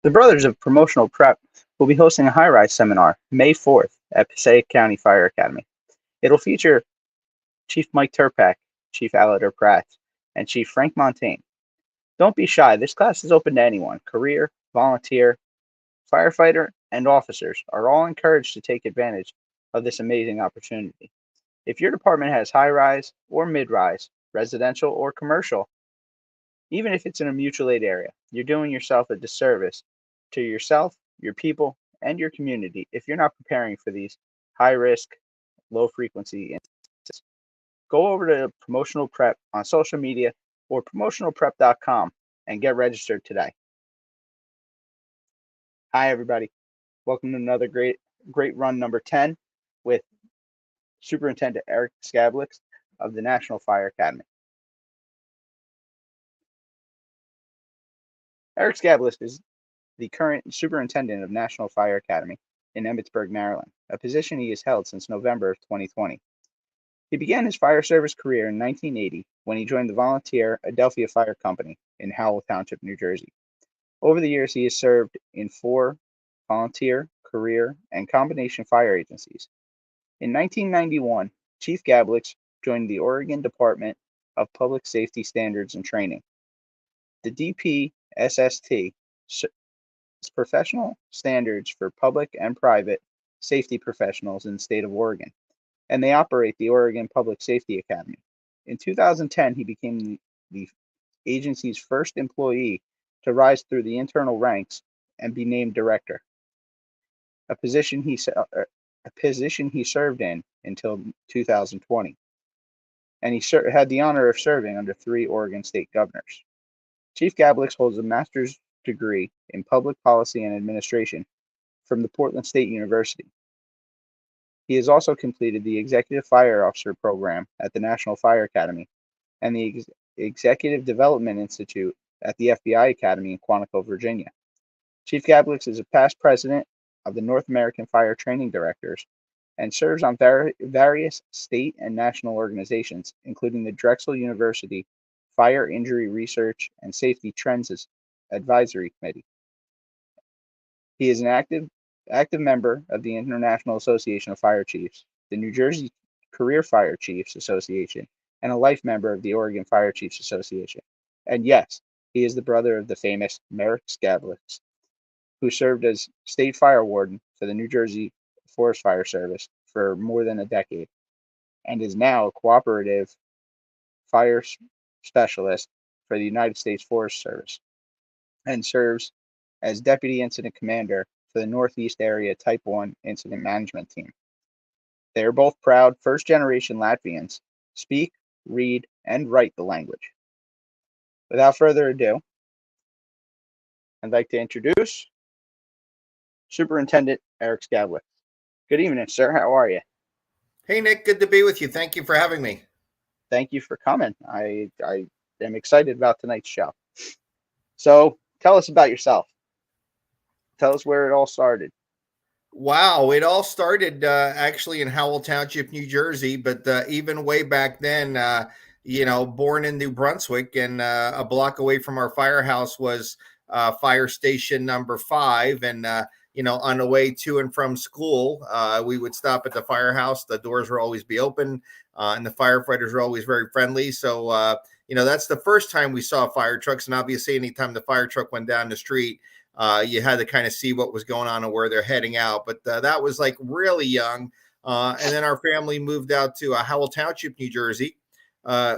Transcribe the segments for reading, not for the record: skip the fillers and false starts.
The Brothers of Promotional Prep will be hosting a high-rise seminar May 4th at Passaic County Fire Academy. It'll feature Chief Mike Turpak, Chief Alastair Pratt, and Chief Frank Montaigne. Don't be shy. This class is open to anyone. Career, volunteer, firefighter, and officers are all encouraged to take advantage of this amazing opportunity. If your department has high-rise or mid-rise, residential or commercial, even if it's in a mutual aid area, you're doing yourself a disservice to yourself, your people, and your community if you're not preparing for these high-risk, low-frequency incidents. Go over to Promotional Prep on social media or promotionalprep.com and get registered today. Hi, everybody. Welcome to another great run number 10 with Superintendent Eriks Gabliks of the National Fire Academy. Eriks Gabliks is the current Superintendent of National Fire Academy in Emmitsburg, Maryland, a position he has held since November of 2020. He began his fire service career in 1980 when he joined the volunteer Adelphia Fire Company in Howell Twp, New Jersey. Over the years, he has served in 4 volunteer, career, and combination fire agencies. In 1991, Chief Gabliks joined the Oregon Department of Public Safety Standards and Training. The DPSST is professional standards for public and private safety professionals in the state of Oregon, and they operate the Oregon Public Safety Academy. In 2010, he became the agency's first employee to rise through the internal ranks and be named director, a position he served in until 2020, and he had the honor of serving under 3 Oregon state governors. Chief Gabliks holds a master's degree in public policy and administration from the Portland State University. He has also completed the Executive Fire Officer Program at the National Fire Academy and the Executive Development Institute at the FBI Academy in Quantico, Virginia. Chief Gabliks is a past president of the North American Fire Training Directors and serves on various state and national organizations, including the Drexel University Fire Injury Research and Safety Trends Advisory Committee. He is an active member of the International Association of Fire Chiefs, the New Jersey Career Fire Chiefs Association, and a life member of the Oregon Fire Chiefs Association. And yes, he is the brother of the famous Eriks Gabliks, who served as state fire warden for the New Jersey Forest Fire Service for more than a decade, and is now a cooperative fire specialist for the United States Forest Service, and serves as Deputy Incident Commander for the Northeast Area Type 1 Incident Management Team. They are both proud first-generation Latvians, speak, read, and write the language. Without further ado, I'd like to introduce Superintendent Eriks Gabliks. Good evening, sir. How are you? Hey, Nick. Good to be with you. Thank you for having me. Thank you for coming. I am excited about tonight's show. So tell us about yourself. Tell us where it all started. Wow. It all started actually in Howell Township, New Jersey, but even way back then, born in New Brunswick, and a block away from our firehouse was fire station number 5. And, on the way to and from school, we would stop at the firehouse. The doors would always be open, and the firefighters were always very friendly. So, that's the first time we saw fire trucks. And obviously, anytime the fire truck went down the street, you had to kind of see what was going on and where they're heading out. But that was like really young. And then our family moved out to Howell Township, New Jersey.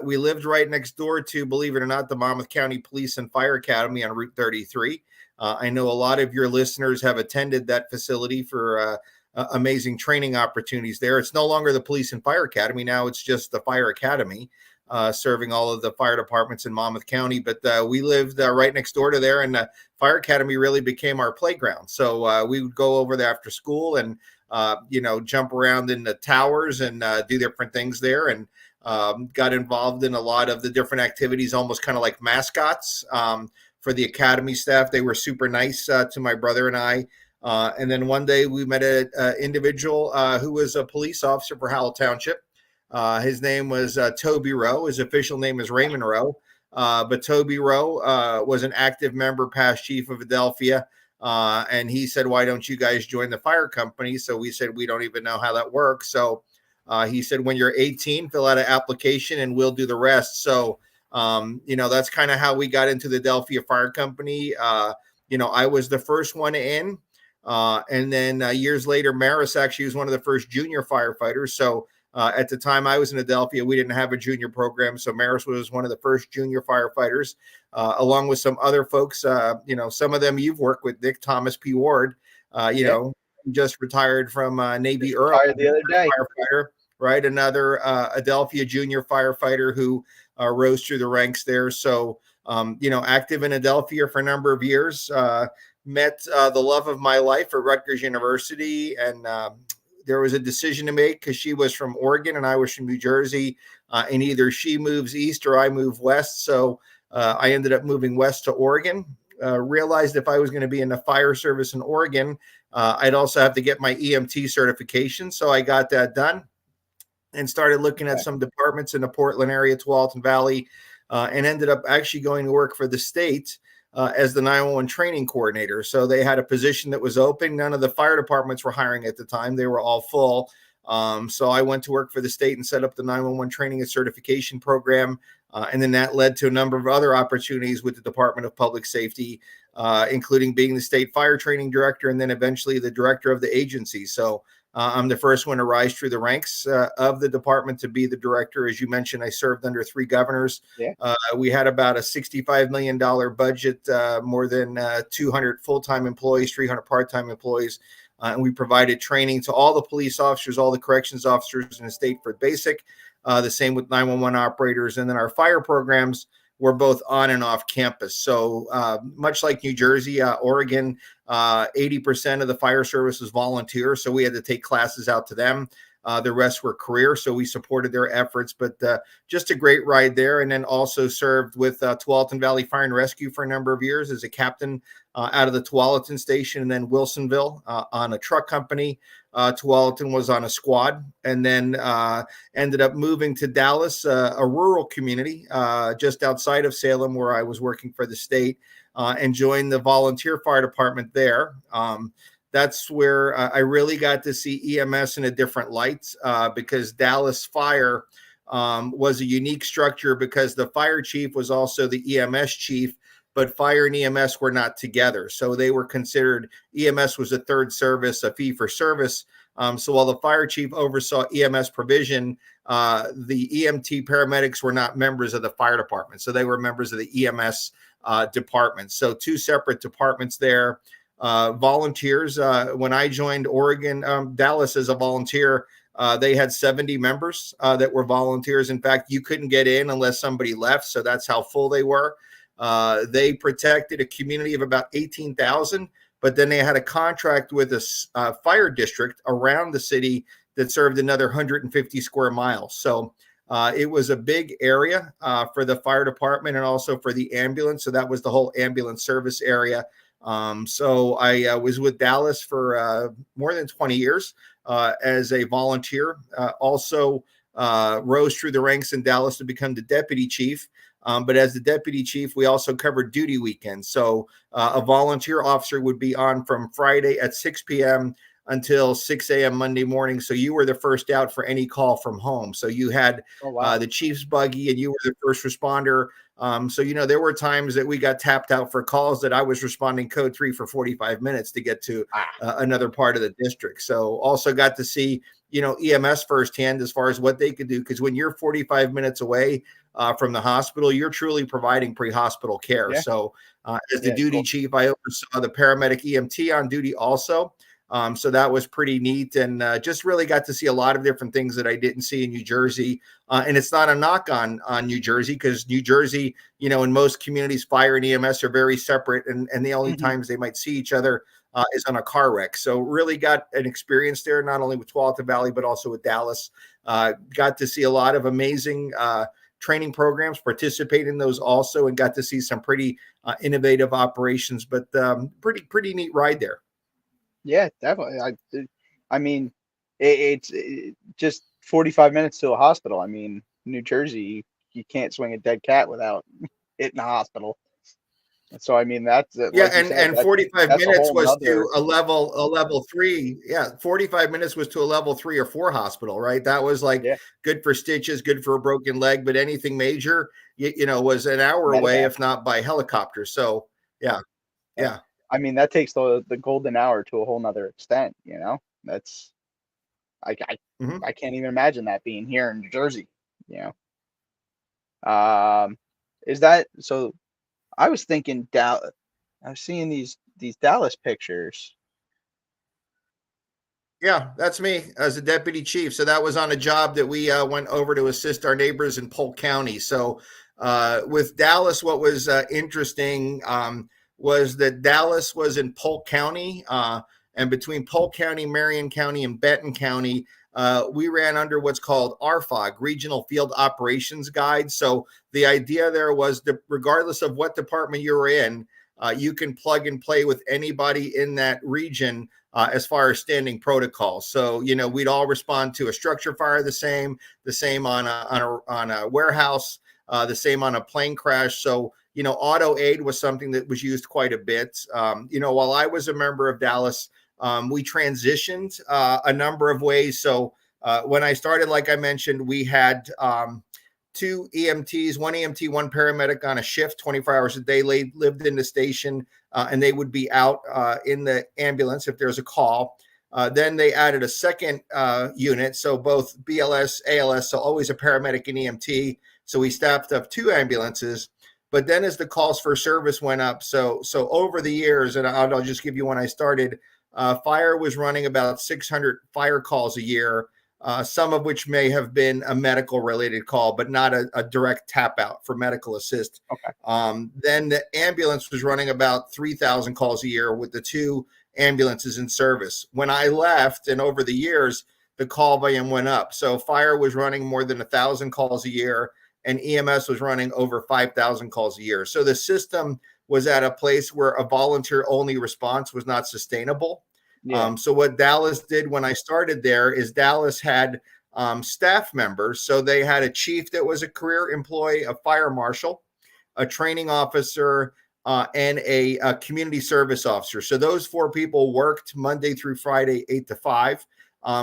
We lived right next door to, believe it or not, the Monmouth County Police and Fire Academy on Route 33. I know a lot of your listeners have attended that facility for amazing training opportunities there. It's no longer the Police and Fire Academy. Now it's just the Fire Academy, serving all of the fire departments in Monmouth County. But we lived right next door to there, and the Fire Academy really became our playground. So we would go over there after school and, jump around in the towers and do different things there, and got involved in a lot of the different activities, almost kind of like mascots for the academy staff. They were super nice to my brother and I. And then one day we met an individual who was a police officer for Howell Township. His name was Toby Rowe. His official name is Raymond Rowe. But Toby Rowe was an active member, past chief of Adelphia, And he said, "Why don't you guys join the fire company?" So we said, "We don't even know how that works." So he said, "When you're 18, fill out an application and we'll do the rest." So, that's kind of how we got into the Adelphia Fire Company. I was the first one in. And then years later, Maris actually was one of the first junior firefighters. So at the time I was in Adelphia, we didn't have a junior program. So Maris was one of the first junior firefighters, along with some other folks. Some of them you've worked with, Nick Thomas P. Ward, Yeah, just retired from Navy just Earl, retired the other day. firefighter, right? Another Adelphia junior firefighter who rose through the ranks there. So, active in Adelphia for a number of years. Met the love of my life at Rutgers University, and there was a decision to make because she was from Oregon and I was from New Jersey, and either she moves east or I move west. So I ended up moving west to Oregon. Realized if I was going to be in the fire service in Oregon, I'd also have to get my EMT certification. So I got that done and started looking at some departments in the Portland area, Tualatin Valley, and ended up actually going to work for the state as the 911 training coordinator. So they had a position that was open. None of the fire departments were hiring at the time. They were all full. So I went to work for the state and set up the 911 training and certification program. And then that led to a number of other opportunities with the Department of Public Safety, including being the state fire training director and then eventually the director of the agency. So I'm the first one to rise through the ranks of the department to be the director. As you mentioned, I served under 3 governors. Yeah. We had about a $65 million budget, more than 200 full-time employees, 300 part-time employees. And we provided training to all the police officers, all the corrections officers in the state for basic, the same with 911 operators. And then our fire programs were both on and off campus. So much like New Jersey, Oregon, 80% of the fire service was volunteer. So we had to take classes out to them. The rest were career. So we supported their efforts, but just a great ride there. And then also served with Tualatin Valley Fire and Rescue for a number of years as a captain out of the Tualatin station, and then Wilsonville on a truck company. Tualatin was on a squad, and then ended up moving to Dallas, a rural community just outside of Salem, where I was working for the state, and joined the volunteer fire department there. That's where I really got to see EMS in a different light, because Dallas Fire was a unique structure because the fire chief was also the EMS chief, but fire and EMS were not together. So they were considered, EMS was a third service, a fee for service. So while the fire chief oversaw EMS provision, the EMT paramedics were not members of the fire department. So they were members of the EMS department. So 2 separate departments there. Volunteers. When I joined Dallas as a volunteer, they had 70 members that were volunteers. In fact, you couldn't get in unless somebody left. So that's how full they were. They protected a community of about 18,000, but then they had a contract with a fire district around the city that served another 150 square miles. So it was a big area for the fire department and also for the ambulance. So that was the whole ambulance service area. So I was with Dallas for more than 20 years as a volunteer. Also rose through the ranks in Dallas to become the deputy chief. But as the deputy chief, we also covered duty weekends. So a volunteer officer would be on from Friday at 6 p.m. until 6 a.m. Monday morning. So you were the first out for any call from home. So you had the chief's buggy and you were the first responder. So, there were times that we got tapped out for calls that I was responding code 3 for 45 minutes to get to another part of the district. So also got to see, EMS firsthand as far as what they could do. Because when you're 45 minutes away from the hospital, you're truly providing pre-hospital care. Yeah. So as the duty chief, I oversaw the paramedic EMT on duty also. So that was pretty neat, and just really got to see a lot of different things that I didn't see in New Jersey. And it's not a knock on New Jersey, because New Jersey, in most communities, fire and EMS are very separate, and the only times they might see each other is on a car wreck. So really got an experience there, not only with Tualatin Valley, but also with Dallas. Got to see a lot of amazing training programs, participate in those also, and got to see some pretty innovative operations, but pretty neat ride there. Yeah, definitely. I mean, it's just 45 minutes to a hospital. I mean, New Jersey, you can't swing a dead cat without hitting a hospital. So I mean, that's Yeah, like you said, and 45 that's a minutes whole was nother. to a level 3. Yeah, 45 minutes was to a level 3 or 4 hospital, right? That was like Yeah, good for stitches, good for a broken leg, but anything major, was an hour away, medevac. if not by helicopter. So, yeah, Yeah. yeah. I mean, that takes the golden hour to a whole nother extent. That's I, I Mhm. I can't even imagine that being here in New Jersey. You Um, is that so? I was thinking Dallas. I was seeing these Dallas pictures. Yeah, that's me as a deputy chief. So that was on a job that we went over to assist our neighbors in Polk County. So with Dallas, what was interesting was that Dallas was in Polk County, and between Polk County, Marion County, and Benton County, we ran under what's called RFOG, Regional Field Operations Guide. So the idea there was that regardless of what department you were in, you can plug and play with anybody in that region as far as standing protocols. So, we'd all respond to a structure fire the same on a warehouse, the same on a plane crash. So, auto aid was something that was used quite a bit. While I was a member of Dallas, we transitioned a number of ways. So, when I started, like I mentioned, we had two EMTs, one EMT, one paramedic on a shift, 24 hours a day, lived in the station, and they would be out in the ambulance if there's a call. Then they added a second unit, so both BLS, ALS, so always a paramedic and EMT. So we staffed up 2 ambulances. But then as the calls for service went up, so over the years, and I'll just give you when I started, fire was running about 600 fire calls a year, some of which may have been a medical related call, but not a direct tap out for medical assist. Okay. Then the ambulance was running about 3,000 calls a year with the 2 ambulances in service. When I left, and over the years, the call volume went up. So fire was running more than 1,000 calls a year, and EMS was running over 5,000 calls a year. So the system was at a place where a volunteer only response was not sustainable. Yeah. So what Dallas did when I started there is Dallas had staff members. So they had a chief that was a career employee, a fire marshal, a training officer, and a community service officer. So those 4 people worked Monday through Friday, 8 to 5.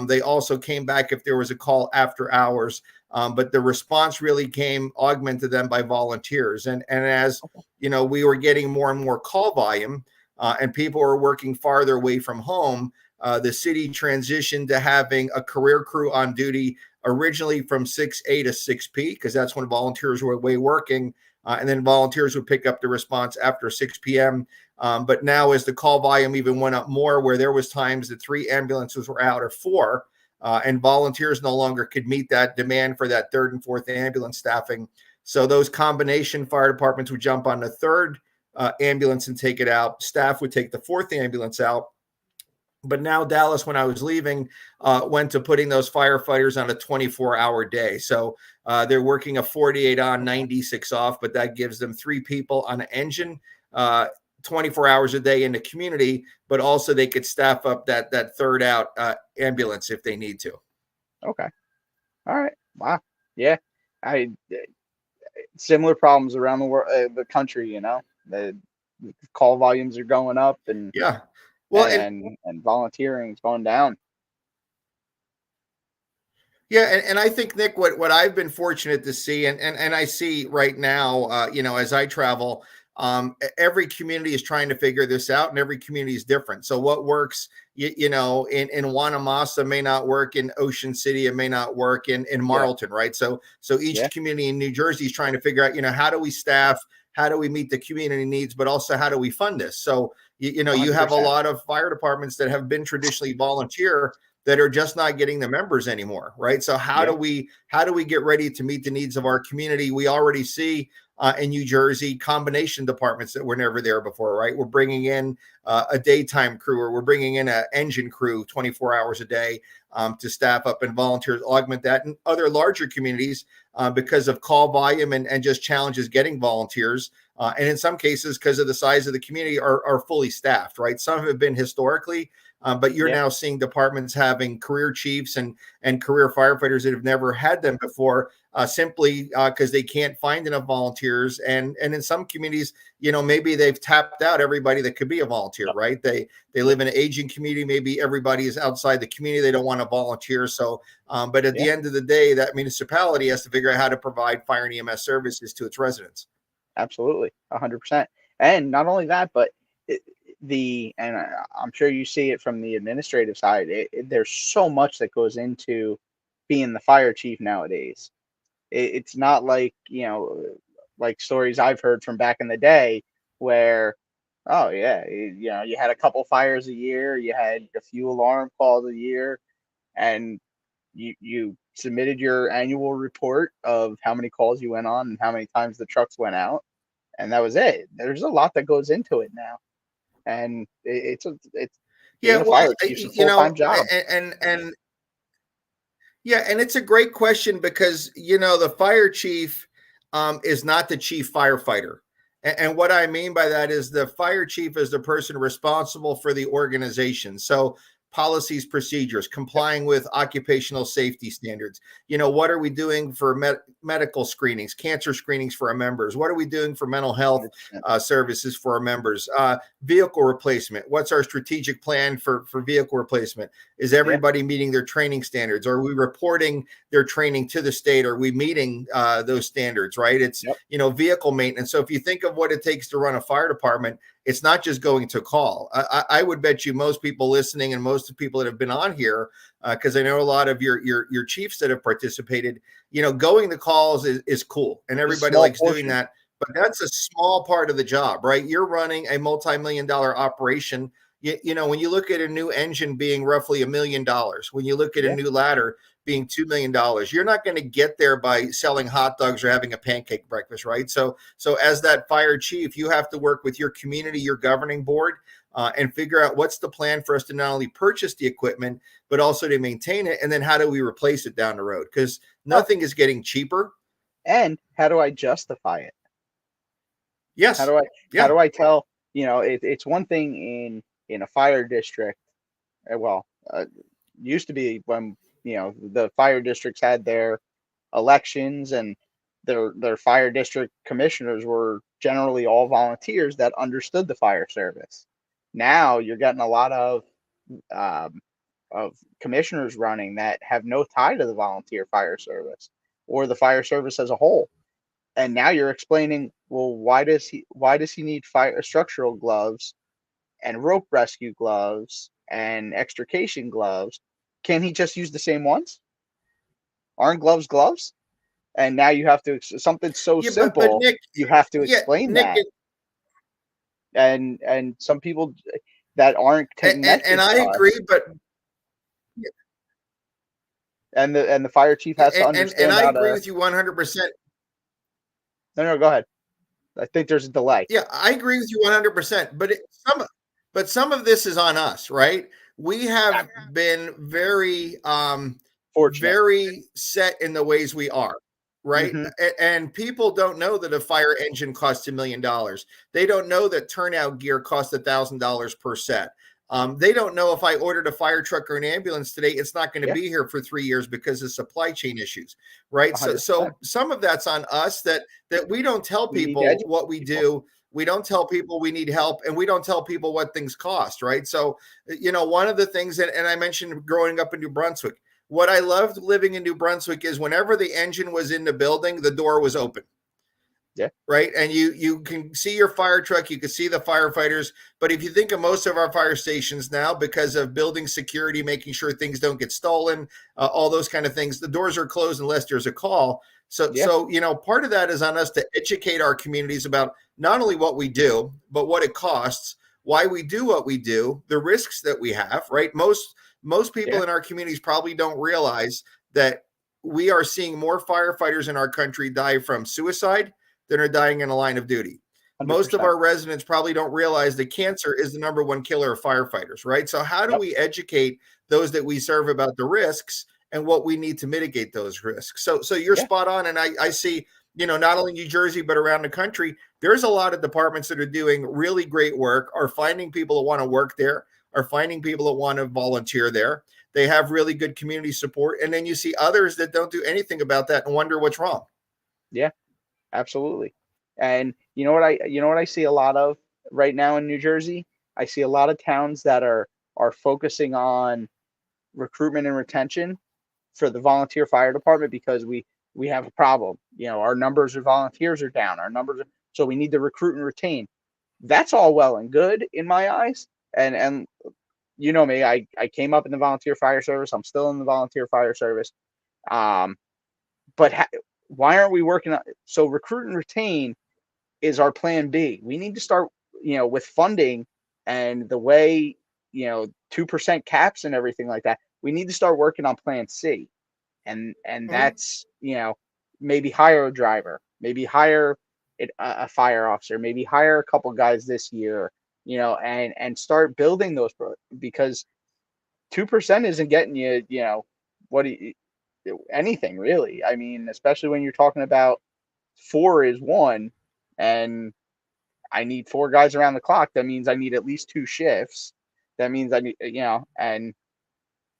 They also came back if there was a call after hours. But the response really came augmented them by volunteers. And as we were getting more and more call volume, and people were working farther away from home, the city transitioned to having a career crew on duty originally from 6A to 6P, because that's when volunteers were away working. And then volunteers would pick up the response after 6 p.m. But now as the call volume even went up more, where there was times that 3 ambulances were out or 4, and volunteers no longer could meet that demand for that 3rd and 4th ambulance staffing. So those combination fire departments would jump on the 3rd ambulance and take it out. Staff would take the 4th ambulance out. But now Dallas, when I was leaving, went to putting those firefighters on a 24-hour day. So they're working a 48 on, 96 off, but that gives them 3 people on an engine, 24 hours a day in the community, but also they could staff up that 3rd out ambulance if they need to. Okay. All right. Wow. Yeah. I Similar problems around the world, the country. The call volumes are going up, and Yeah. Well, and volunteering is going down. yeah, and I think, Nick, what I've been fortunate to see, and I see right now, as I travel, every community is trying to figure this out, and every community is different. So what works, in Wanamasa may not work in Ocean City, it may not work in Yeah. Marlton, right? So each Yeah. community in New Jersey is trying to figure out, how do we staff, how do we meet the community needs, but also how do we fund this? So you have a 100%. lot of fire departments that have been traditionally volunteer that are just not getting the members anymore, right? So how do Yeah. we get ready to meet the needs of our community? We already see in New Jersey combination departments that were never there before, right? We're bringing in a daytime crew, or we're bringing in an engine crew 24 hours a day to staff up, and volunteers augment that. And other larger communities, because of call volume and just challenges getting volunteers, and in some cases because of the size of the community, are fully staffed, right? Some have been historically, but you're Yeah. now seeing departments having career chiefs and career firefighters that have never had them before, simply because they can't find enough volunteers. And in some communities, maybe they've tapped out everybody that could be a volunteer, right? They live in an aging community. Maybe everybody is outside the community. They don't want to volunteer. So, but at the end of the day, that municipality has to figure out how to provide fire and EMS services to its residents. Absolutely, 100%. And not only that, but I'm sure you see it from the administrative side. There's so much that goes into being the fire chief nowadays. It's not like, like stories I've heard from back in the day where, oh yeah, you had a couple fires a year, you had a few alarm calls a year, and you submitted your annual report of how many calls you went on and how many times the trucks went out, and that was it. There's a lot that goes into it now, and it's being a fire chief's a full-time job. And yeah, and it's a great question because, the fire chief is not the chief firefighter. And what I mean by that is the fire chief is the person responsible for the organization. So policies, procedures, complying with occupational safety standards. What are we doing for medical screenings, cancer screenings for our members? What are we doing for mental health services for our members? Vehicle replacement. What's our strategic plan for vehicle replacement? Is everybody meeting their training standards? Are we reporting their training to the state? Are we meeting those standards, right? It's, vehicle maintenance. So if you think of what it takes to run a fire department, it's not just going to call. I would bet you most people listening and most of the people that have been on here, because I know a lot of your chiefs that have participated, going to calls is cool. And everybody likes doing that. But that's a small part of the job, right? You're running a multi-million-dollar operation. When you look at a new engine being roughly $1 million, when you look at a new ladder being $2 million, you're not going to get there by selling hot dogs or having a pancake breakfast, right? So as that fire chief, you have to work with your community, your governing board, and figure out what's the plan for us to not only purchase the equipment, but also to maintain it. And then how do we replace it down the road? Because nothing is getting cheaper. And how do I justify it? Yes. How do I tell, it's one thing in a fire district. Used to be when, the fire districts had their elections and their fire district commissioners were generally all volunteers that understood the fire service. Now you're getting a lot of commissioners running that have no tie to the volunteer fire service or the fire service as a whole. And now you're explaining, well, why does he need fire structural gloves and rope rescue gloves and extrication gloves? Can he just use the same ones? Aren't gloves? And now you have to something so simple. But Nick, you have to explain that. And some people that aren't connected. And I agree, but and the fire chief has to understand. And I agree with you 100%. No, go ahead. I think there's a delay. Yeah, I agree with you 100%. But some of this is on us, right? We have been very very set in the ways we are, right? Mm-hmm. And people don't know that a fire engine costs $1 million. They don't know that turnout gear costs $1,000 per set. They don't know if I ordered a fire truck or an ambulance today, it's not going to be here for 3 years because of supply chain issues, right? 100%. So some of that's on us that we don't tell people what we do. We don't tell people we need help, and we don't tell people what things cost, right? So, one of the things and I mentioned growing up in New Brunswick, what I loved living in New Brunswick is whenever the engine was in the building, the door was open. Yeah. Right. And you can see your fire truck, you can see the firefighters. But if you think of most of our fire stations now, because of building security, making sure things don't get stolen, all those kind of things, the doors are closed unless there's a call. So, part of that is on us to educate our communities about not only what we do, but what it costs, why we do what we do, the risks that we have, right? Most people in our communities probably don't realize that we are seeing more firefighters in our country die from suicide than are dying in a line of duty. 100%. Most of our residents probably don't realize that cancer is the number one killer of firefighters, right? So how do we educate those that we serve about the risks and what we need to mitigate those risks? So you're spot on. And I see, not only New Jersey, but around the country, there's a lot of departments that are doing really great work, are finding people that want to work there, are finding people that want to volunteer there. They have really good community support. And then you see others that don't do anything about that and wonder what's wrong. Yeah, absolutely. And you know what I see a lot of right now in New Jersey? I see a lot of towns that are focusing on recruitment and retention for the volunteer fire department because we have a problem. Our numbers of volunteers are down. So we need to recruit and retain. That's all well and good in my eyes. And you know me, I came up in the volunteer fire service. I'm still in the volunteer fire service. Um, but why aren't we working on so recruit and retain is our plan B. We need to start, with funding and the way, 2% caps and everything like that. We need to start working on plan C. And Mhm. that's, maybe hire a driver, maybe hire a fire officer, maybe hire a couple guys this year, and start building those because 2% isn't getting you, what do anything really. I mean, especially when you're talking about four is one, and I need four guys around the clock. That means I need at least two shifts. That means I need, and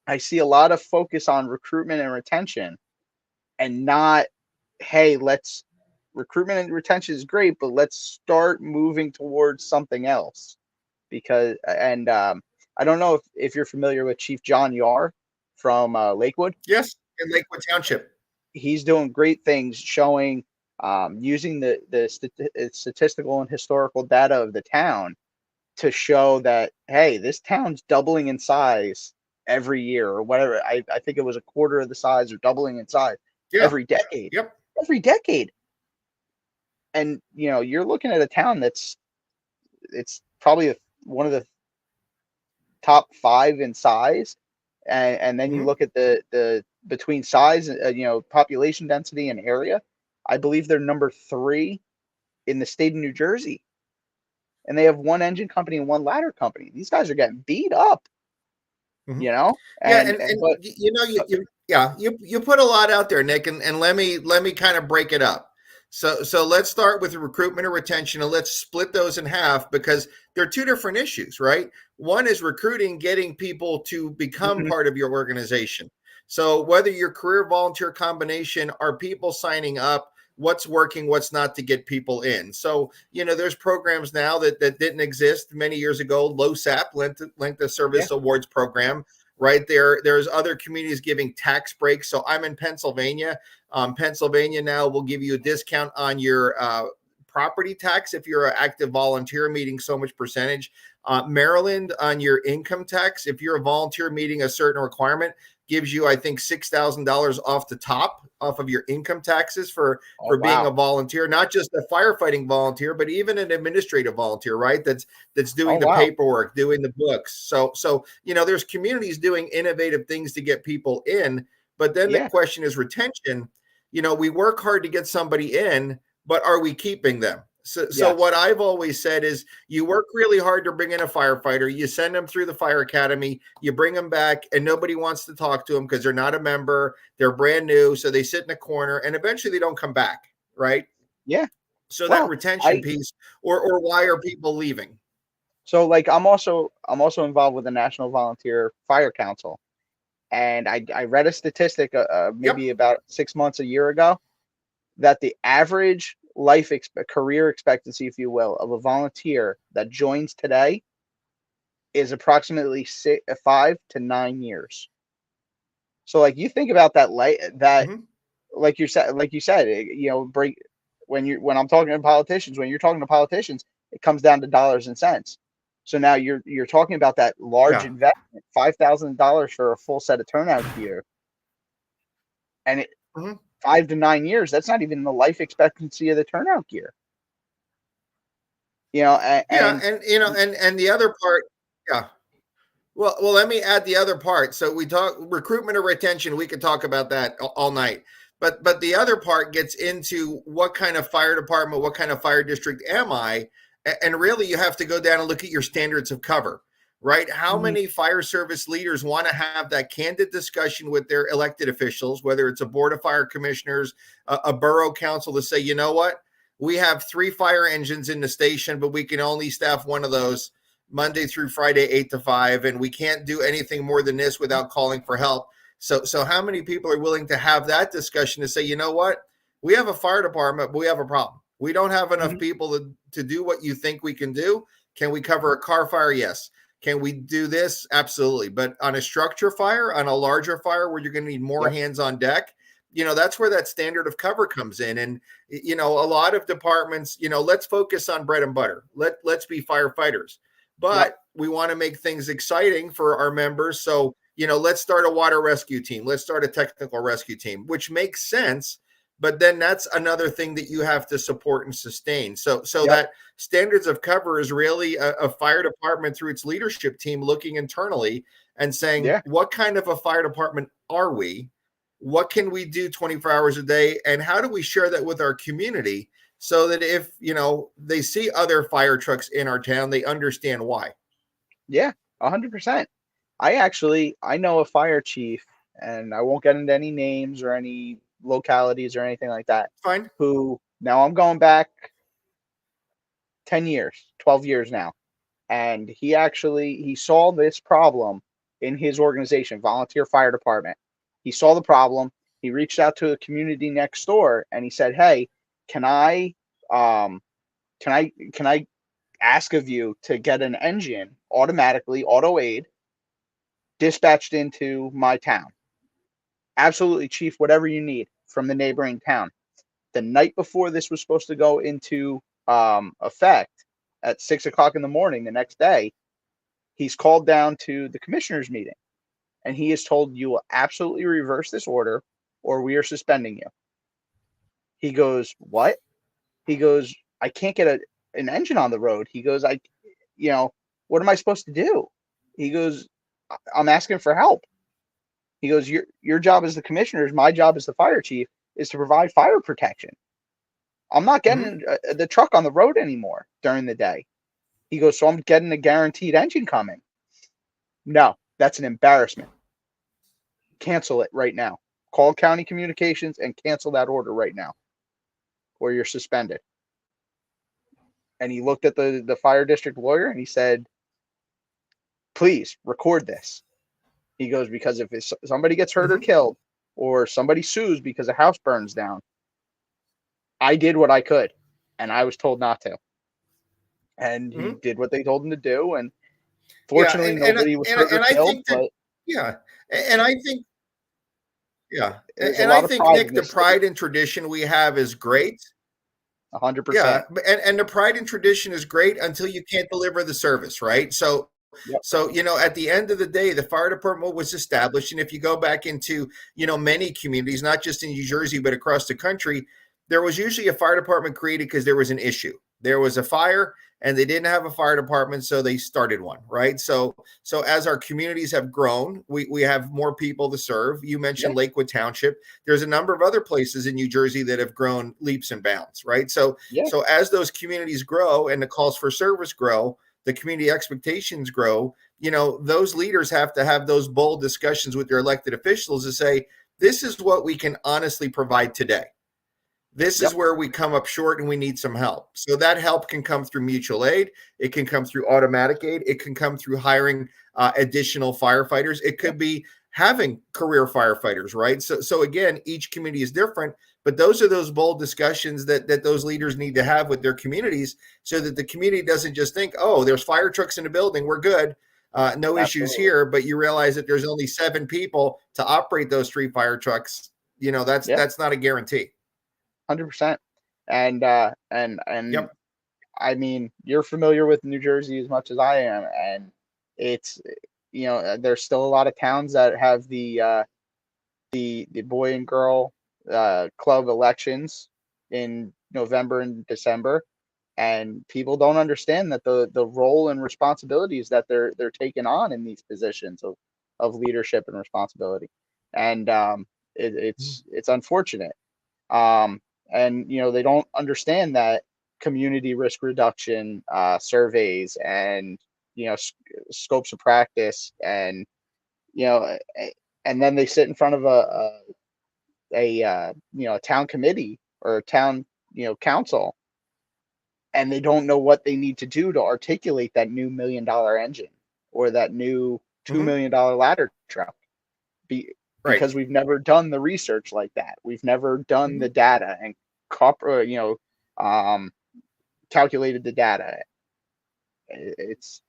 I see a lot of focus on recruitment and retention and not, hey, let's recruitment and retention is great, but let's start moving towards something else. Because, and I don't know if you're familiar with Chief John Yar from Lakewood. Yes, in Lakewood Township. He's doing great things showing using the statistical and historical data of the town to show that, hey, this town's doubling in size every year or whatever. I think it was a quarter of the size or doubling in size Yeah. every decade. Yep. Every decade. And you're looking at a town it's probably one of the top 5 in size. And then you Mhm. look at the between size, population density and area. I believe they're number 3 in the state of New Jersey, and they have one engine company and one ladder company. These guys are getting beat up, Mhm. Yeah, and and but you put a lot out there, Nick, and let me kind of break it up. So let's start with recruitment and retention, and let's split those in half because they're two different issues, right? One is recruiting, getting people to become Mhm, part of your organization. So whether your career volunteer combination are people signing up, what's working, what's not to get people in. So there's programs now that didn't exist many years ago. LOSAP, length of yeah, service awards program, right there. There's other communities giving tax breaks. So I'm in Pennsylvania. Pennsylvania now will give you a discount on your property tax if you're an active volunteer meeting so much percentage. Maryland on your income tax, if you're a volunteer meeting a certain requirement, gives you, I think, $6,000 off the top off of your income taxes for oh being a wow, volunteer, not just a firefighting volunteer, but even an administrative volunteer, right? That's oh doing the wow, paperwork, doing the books. So there's communities doing innovative things to get people in. But then the yeah, question is retention. We work hard to get somebody in, but are we keeping them? So yes, what I've always said is you work really hard to bring in a firefighter, you send them through the fire academy, you bring them back, and nobody wants to talk to them because they're not a member, they're brand new, so they sit in a corner, and eventually they don't come back, right? yeah. So that Well, retention I piece, or why are people leaving? so like I'm also involved with the National Volunteer Fire Council, and I read a statistic Yep. maybe about 6 months, a year ago, that the average career expectancy, if you will, of a volunteer that joins today is approximately 5 to 9 years. So like you think about that Mhm. like you said, break when I'm talking to politicians, when you're talking to politicians, it comes down to dollars and cents. So now you're talking about that large Yeah. investment, $5,000 for a full set of turnout gear, and 5 to 9 years. That's not even the life expectancy of the turnout gear. Yeah, And and the other part, yeah. Well, let me add the other part. So we talk recruitment or retention. We could talk about that all night. But the other part gets into what kind of fire department, what kind of fire district am I? And really, you have to go down and look at your standards of cover, right? How Mhm, many fire service leaders want to have that candid discussion with their elected officials, whether it's a board of fire commissioners, a borough council, to say, what? We have 3 fire engines in the station, but we can only staff one of those Monday through Friday, 8 to 5, and we can't do anything more than this without calling for help. So how many people are willing to have that discussion to say, you know what, we have a fire department, but we have a problem. We don't have enough people to do what you think we can do. Can we cover a car fire? Yes. Can we do this? Absolutely. But on a structure fire, on a larger fire where you're going to need more hands on deck, that's where that standard of cover comes in. And, a lot of departments, let's focus on bread and butter. Let's be firefighters. But we want to make things exciting for our members. So, let's start a water rescue team. Let's start a technical rescue team, which makes sense. But then that's another thing that you have to support and sustain. So that standards of cover is really a fire department through its leadership team looking internally and saying, what kind of a fire department are we? What can we do 24 hours a day? And how do we share that with our community so that if, they see other fire trucks in our town, they understand why? Yeah, 100%. I know a fire chief, and I won't get into any names or any localities or anything like that. Fine. Who, now I'm going back 10 years, 12 years now. And he saw this problem in his organization, volunteer fire department. He saw the problem. He reached out to a community next door and he said, "Hey, can I ask of you to get an engine automatically, auto aid, dispatched into my town?" Absolutely, chief, whatever you need from the neighboring town. The night before this was supposed to go into effect at 6 o'clock in the morning the next day, he's called down to the commissioners meeting and he is told, "You will absolutely reverse this order or we are suspending you." He goes, "What?" He goes, "I can't get an engine on the road." He goes, "What am I supposed to do?" He goes, "I'm asking for help." He goes, your job as the commissioners, my job as the fire chief is to provide fire protection. I'm not getting the truck on the road anymore during the day. He goes, "So I'm getting a guaranteed engine coming." No, that's an embarrassment. Cancel it right now. Call county communications and cancel that order right now or you're suspended. And he looked at the fire district lawyer and he said, "Please record this." He goes, "Because if somebody gets hurt or killed or somebody sues because a house burns down, I did what I could and I was told not to." And he did what they told him to do. And fortunately, nobody was hurt or killed. And I think Nick, the pride and tradition we have is great. 100%. Yeah, and the pride and tradition is great until you can't deliver the service, right? So at the end of the day, the fire department was established, and if you go back into many communities, not just in New Jersey but across the country, there was usually a fire department created because there was an issue. There was a fire and they didn't have a fire department, so they started one, right? So as our communities have grown, we have more people to serve. You mentioned Lakewood Township. There's a number of other places in New Jersey that have grown leaps and bounds, right? So as those communities grow and the calls for service grow, the community expectations grow, those leaders have to have those bold discussions with their elected officials to say, this is what we can honestly provide today. This is where we come up short and we need some help. So that help can come through mutual aid. It can come through automatic aid. It can come through hiring additional firefighters. It could be having career firefighters, right? So again, each community is different, but those are those bold discussions that those leaders need to have with their communities so that the community doesn't just think, oh, there's fire trucks in the building, we're good. No issues here, but you realize that there's only 7 people to operate those 3 fire trucks. That's not a guarantee. 100%. And I mean, you're familiar with New Jersey as much as I am, and it's there's still a lot of towns that have the boy and girl club elections in November and December, and people don't understand that the role and responsibilities that they're taking on in these positions of leadership and responsibility, and it's unfortunate. And they don't understand that community risk reduction surveys and scopes of practice, and and then they sit in front of a town committee or a town council and they don't know what they need to do to articulate that new $1 million engine or that new $2 million ladder truck. Right. Because we've never done the research like that. We've never done the Mhm. data and calculated the data. It's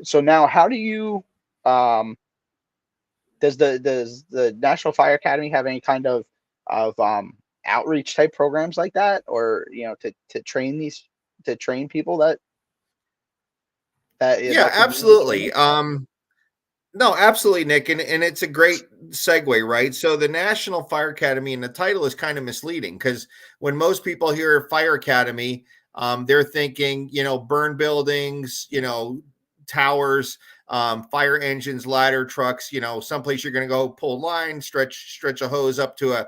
so now. How do you does the National Fire Academy have any kind of outreach type programs like that, or to train people that Yeah, could use the absolutely. training? No, absolutely, Nick. And it's a great segue, right? So the National Fire Academy, and the title is kind of misleading because when most people hear Fire Academy, they're thinking, burn buildings, towers, fire engines, ladder trucks, someplace you're going to go pull a line, stretch a hose up to a,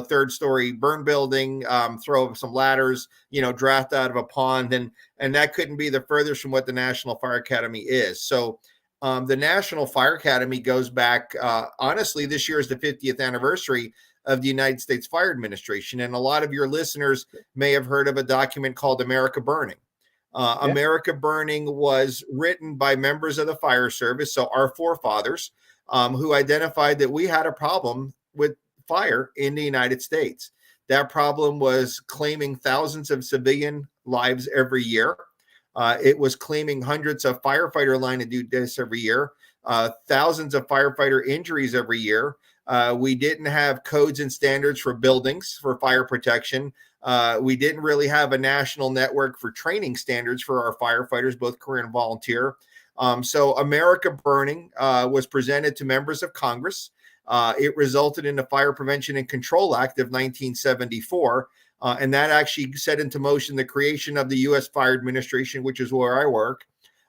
third story burn building, throw some ladders, draft out of a pond. And that couldn't be the furthest from what the National Fire Academy is. So, the National Fire Academy goes back, honestly, this year is the 50th anniversary of the United States Fire Administration. And a lot of your listeners may have heard of a document called America Burning. Yeah. America Burning was written by members of the fire service, so our forefathers, who identified that we had a problem with fire in the United States. That problem was claiming thousands of civilian lives every year. It was claiming hundreds of firefighter line of duty deaths every year, thousands of firefighter injuries every year. We didn't have codes and standards for buildings for fire protection. We didn't really have a national network for training standards for our firefighters, both career and volunteer. So America Burning was presented to members of Congress. It resulted in the Fire Prevention and Control Act of 1974. And that actually set into motion the creation of the U.S. Fire Administration, which is where I work.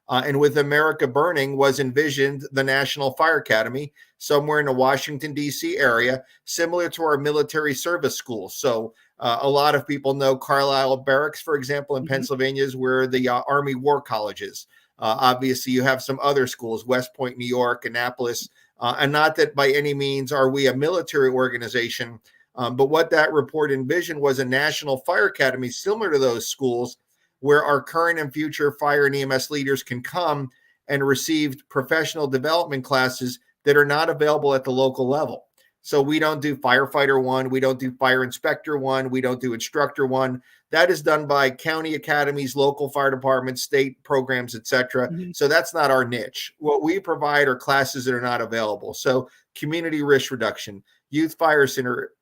And with America Burning was envisioned the National Fire Academy somewhere in the Washington, D.C. area, similar to our military service schools. So a lot of people know Carlisle Barracks, for example, in Pennsylvania is where the Army War College is. Obviously, you have some other schools, West Point, New York, Annapolis. And not that by any means are we a military organization, but what that report envisioned was a National Fire Academy similar to those schools where our current and future fire and EMS leaders can come and receive professional development classes that are not available at the local level. So we don't do firefighter one, we don't do fire inspector one, we don't do instructor one. That is done by county academies, local fire departments, state programs, etc. So that's not our niche. What we provide are classes that are not available. So community risk reduction, youth fire center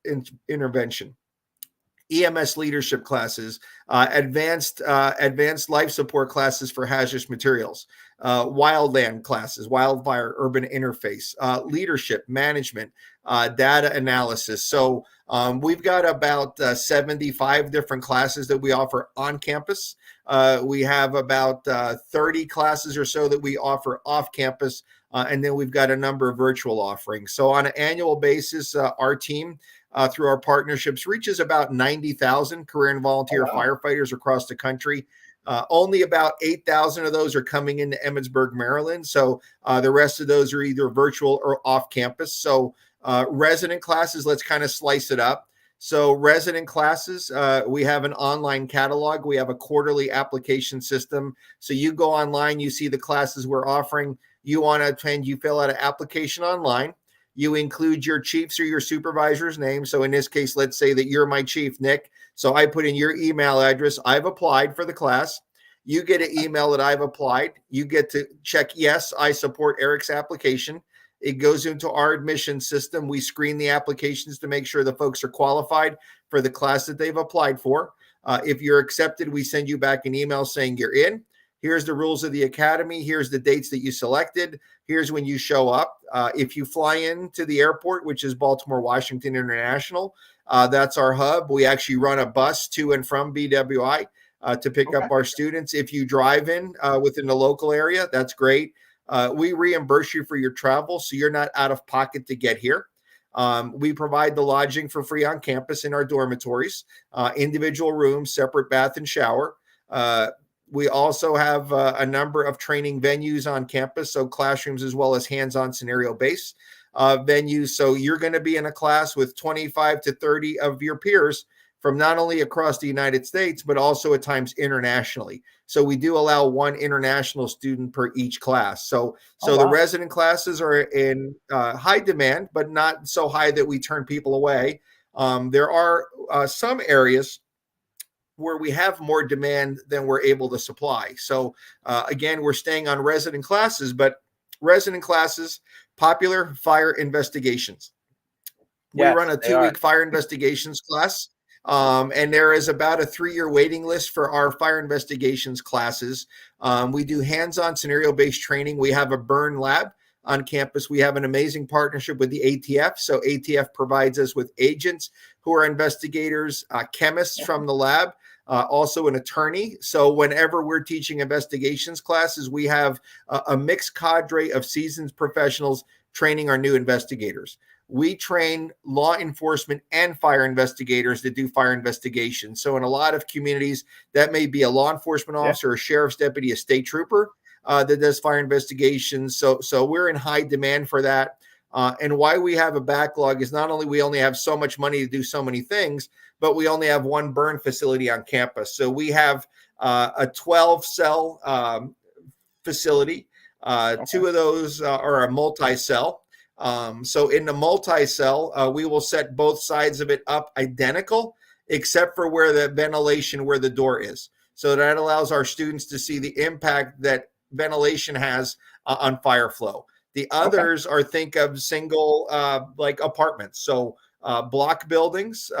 intervention, EMS leadership classes, advanced life support classes for hazardous materials, wildland classes, wildfire urban interface, leadership management, data analysis. So we've got about 75 different classes that we offer on campus. We have about 30 classes or so that we offer off campus. And then we've got a number of virtual offerings. So on an annual basis, our team through our partnerships reaches about 90,000 career and volunteer firefighters across the country. Only about 8,000 of those are coming into Emmitsburg, Maryland. So the rest of those are either virtual or off campus. So resident classes, let's kind of slice it up. So resident classes, we have an online catalog. We have a quarterly application system. So you go online, you see the classes we're offering. You want to attend, you fill out an application online. You include your chief's or your supervisor's name. So in this case, let's say that you're my chief, Nick. So I put in your email address. I've applied for the class. You get an email that I've applied. You get to check, yes, I support Erik's application. It goes into our admission system. We screen the applications to make sure the folks are qualified for the class that they've applied for. If you're accepted, we send you back an email saying you're in. Here's the rules of the academy. Here's the dates that you selected. Here's when you show up. If you fly into the airport, which is Baltimore Washington International, that's our hub. We actually run a bus to and from BWI to pick up our students. If you drive in within the local area, that's great. We reimburse you for your travel, so you're not out of pocket to get here. We provide the lodging for free on campus in our dormitories, individual rooms, separate bath and shower. We also have a number of training venues on campus, so classrooms as well as hands-on scenario-based venues. So you're going to be in a class with 25 to 30 of your peers from not only across the United States, but also at times internationally. So we do allow one international student per each class. So Oh, the wow. resident classes are in high demand, but not so high that we turn people away. There are some areas where we have more demand than we're able to supply. So again, we're staying on resident classes, but resident classes, popular fire investigations. We Yes, run a they are. 2-week fire investigations class. And there is about a 3-year waiting list for our fire investigations classes. We do hands-on scenario-based training. We have a burn lab on campus. We have an amazing partnership with the ATF. So ATF provides us with agents who are investigators, chemists from the lab, also an attorney. So whenever we're teaching investigations classes, we have a mixed cadre of seasoned professionals training our new investigators. We train law enforcement and fire investigators to do fire investigations. So in a lot of communities, that may be a law enforcement officer, a sheriff's deputy, a state trooper that does fire investigations. So we're in high demand for that. And why we have a backlog is not only we only have so much money to do so many things, but we only have one burn facility on campus. So we have a 12-cell facility. Two of those are a multi-cell. So in the multi-cell, we will set both sides of it up identical, except for where the ventilation, where the door is. So that allows our students to see the impact that ventilation has on fire flow. The others are, think of single like apartments. So block buildings,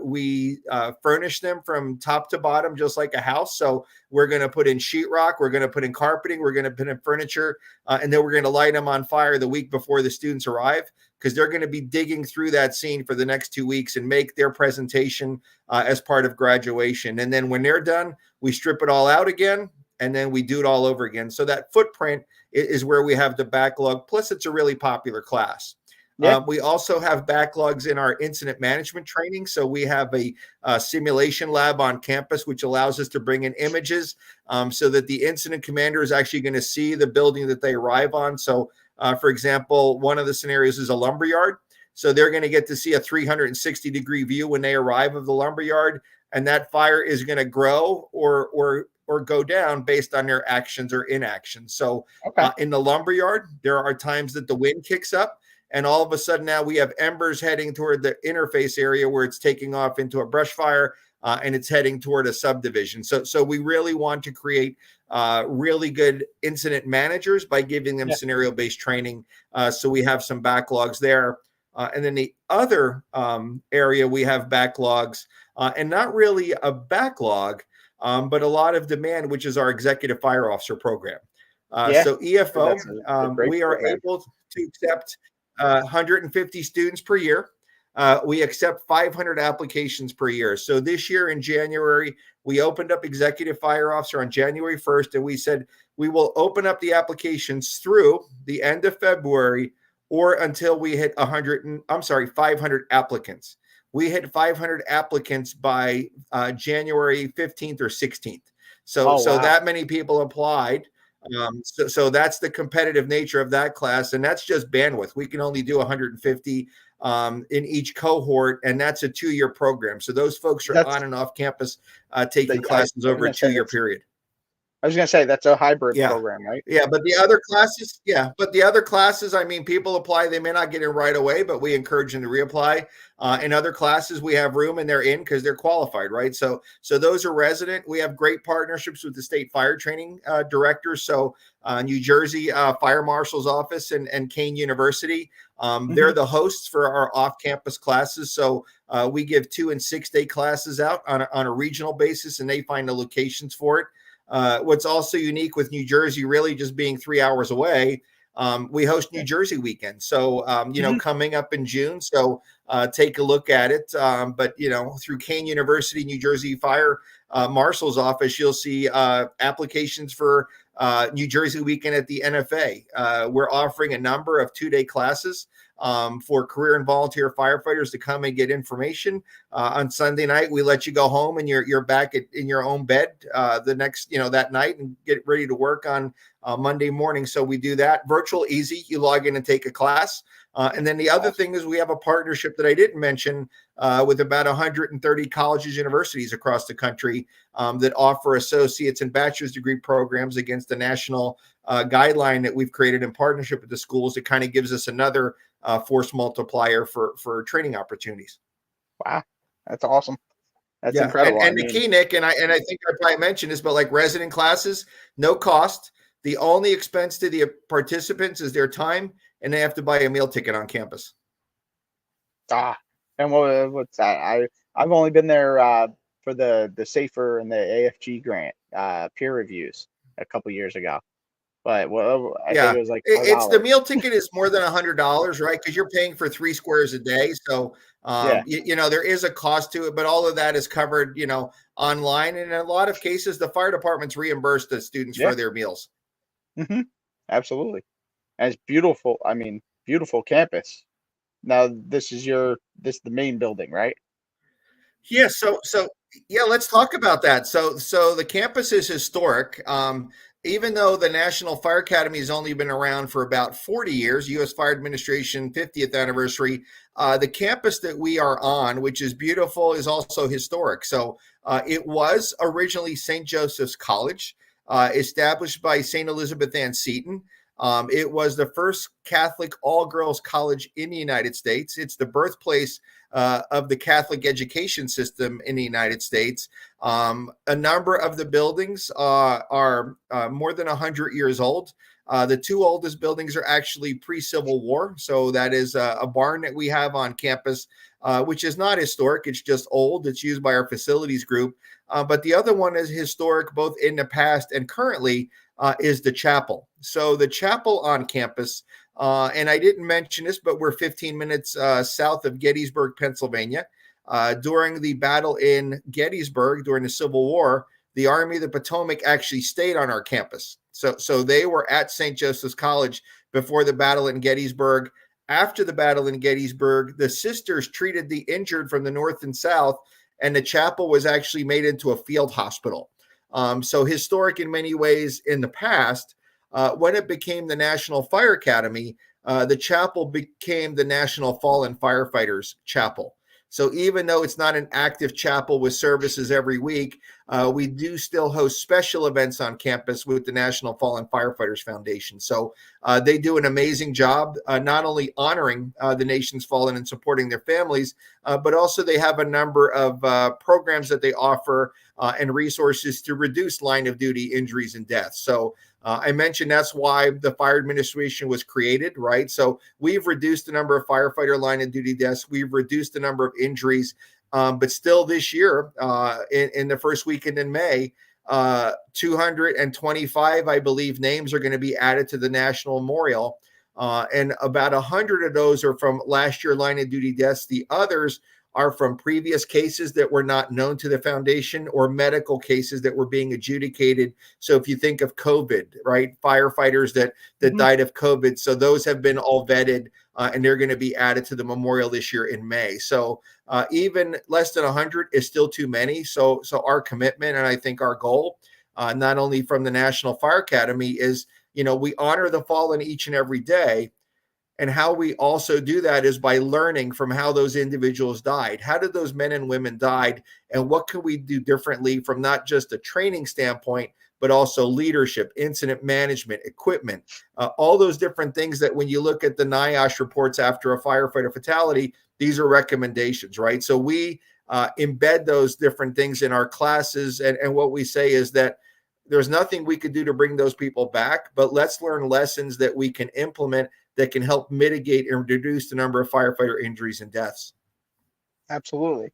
we furnish them from top to bottom, just like a house. So we're going to put in sheetrock, we're going to put in carpeting, we're going to put in furniture, and then we're going to light them on fire the week before the students arrive, because they're going to be digging through that scene for the next 2 weeks and make their presentation as part of graduation. And then when they're done, we strip it all out again, and then we do it all over again. So that footprint is where we have the backlog. Plus, it's a really popular class. Yeah. We also have backlogs in our incident management training. So we have a simulation lab on campus, which allows us to bring in images so that the incident commander is actually going to see the building that they arrive on. So, for example, one of the scenarios is a lumberyard. So they're going to get to see a 360-degree view when they arrive of the lumberyard, and that fire is going to grow or go down based on their actions or inaction. So in the lumberyard, there are times that the wind kicks up, and all of a sudden now we have embers heading toward the interface area where it's taking off into a brush fire, and it's heading toward a subdivision. So we really want to create really good incident managers by giving them scenario-based training. So we have some backlogs there. And then the other area we have backlogs, and not really a backlog, but a lot of demand, which is our executive fire officer program. So EFO, we are able to accept 150 students per year. We accept 500 applications per year. So this year in January, we opened up executive fire officer on January 1st, and we said we will open up the applications through the end of February or until we hit 500 applicants. We hit 500 applicants by January 15th or 16th. So that many people applied. So that's the competitive nature of that class, and that's just bandwidth. We can only do 150 in each cohort, and that's a 2-year program. So those folks are on and off campus taking classes over a 2-year period. I was going to say that's a hybrid program, right? Yeah, but the other classes, I mean, people apply, they may not get in right away, but we encourage them to reapply. In other classes, we have room and they're in because they're qualified, right? So those are resident. We have great partnerships with the state fire training directors. So New Jersey Fire Marshal's office and Kane University, they're the hosts for our off-campus classes. So we give 2- and 6-day classes out on a regional basis, and they find the locations for it. What's also unique with New Jersey, really just being 3 hours away, we host New Jersey weekend. So, coming up in June. So take a look at it. But, through Kane University, New Jersey Fire Marshal's office, you'll see applications for New Jersey weekend at the NFA. We're offering a number of 2-day classes for career and volunteer firefighters to come and get information. On Sunday night, we let you go home and you're back in your own bed the next, that night, and get ready to work on Monday morning. So we do that virtual, easy. You log in and take a class. And then the other thing is we have a partnership that I didn't mention with about 130 colleges, universities across the country that offer associates and bachelor's degree programs against the national guideline that we've created in partnership with the schools. It kind of gives us another force multiplier for training opportunities. Wow, that's awesome. That's Yeah, incredible. I and the mean, key, Nick, and I think I probably mentioned this, but like resident classes, no cost. The only expense to the participants is their time, and they have to buy a meal ticket on campus. and what's that? I've only been there for the Safer and the AFG grant peer reviews a couple years ago, but well, I think Yeah, it was like it's the $5. meal ticket is more than $100, right? Because you're paying for 3 squares a day, so Yeah. there is a cost to it, but all of that is covered, online. And in a lot of cases, the fire departments reimburse the students Yeah. for their meals. Hmm. Absolutely. And it's beautiful. I mean, beautiful campus. Now this is the main building, right? Yeah, so yeah, let's talk about that. So the campus is historic. Even though the National Fire Academy has only been around for about 40 years, U.S. Fire Administration 50th anniversary, the campus that we are on, which is beautiful, is also historic. So it was originally St. Joseph's College, established by St. Elizabeth Ann Seton. It was the first Catholic all-girls college in the United States. It's the birthplace of the Catholic education system in the United States. A number of the buildings are more than 100 years old. The two oldest buildings are actually pre-Civil War. So that is a barn that we have on campus, which is not historic. It's just old. It's used by our facilities group. But the other one is historic both in the past and currently, is the chapel. So the chapel on campus, and I didn't mention this, but we're 15 minutes south of Gettysburg, Pennsylvania. During the battle in Gettysburg during the Civil War, the Army of the Potomac actually stayed on our campus. So they were at St. Joseph's College before the battle in Gettysburg. After the battle in Gettysburg, the sisters treated the injured from the north and south, and the chapel was actually made into a field hospital. So historic in many ways in the past. When it became the National Fire Academy, the chapel became the National Fallen Firefighters Chapel. So even though it's not an active chapel with services every week, we do still host special events on campus with the National Fallen Firefighters Foundation. So they do an amazing job, not only honoring the nation's fallen and supporting their families, but also they have a number of programs that they offer and resources to reduce line of duty injuries and deaths. So I mentioned that's why the fire administration was created, right? So we've reduced the number of firefighter line of duty deaths. We've reduced the number of injuries. But still this year, in the first weekend in May, 225, I believe, names are going to be added to the National Memorial. And about 100 of those are from last year line of duty deaths. The others are from previous cases that were not known to the foundation or medical cases that were being adjudicated. So if you think of COVID, right, firefighters that died of COVID, so those have been all vetted, and they're going to be added to the memorial this year in May. So even less than 100 is still too many. So our commitment, and I think our goal, not only from the National Fire Academy, is, we honor the fallen each and every day. And how we also do that is by learning from how those individuals died. How did those men and women died? And what can we do differently from not just a training standpoint, but also leadership, incident management, equipment, all those different things that when you look at the NIOSH reports after a firefighter fatality, these are recommendations, right? So we embed those different things in our classes. And what we say is that there's nothing we could do to bring those people back, but let's learn lessons that we can implement that can help mitigate and reduce the number of firefighter injuries and deaths. Absolutely.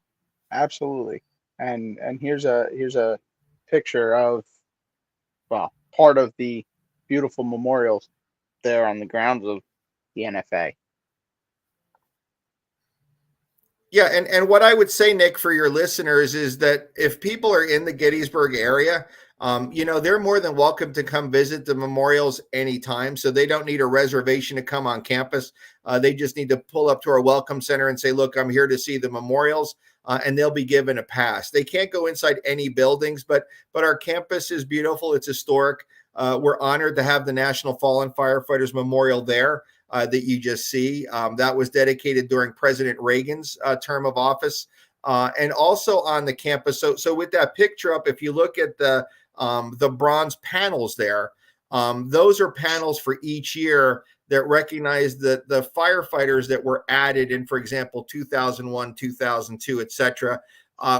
Absolutely. And here's a picture of, well, part of the beautiful memorials there on the grounds of the NFA. Yeah, and what I would say, Nick, for your listeners is that if people are in the Gettysburg area, they're more than welcome to come visit the memorials anytime. So they don't need a reservation to come on campus. They just need to pull up to our welcome center and say, look, I'm here to see the memorials, and they'll be given a pass. They can't go inside any buildings, but our campus is beautiful. It's historic. We're honored to have the National Fallen Firefighters Memorial there. that you just see. That was dedicated during President Reagan's term of office. And also on the campus. So with that picture up, if you look at the bronze panels there, those are panels for each year that recognize the firefighters that were added in, for example, 2001, 2002, et cetera,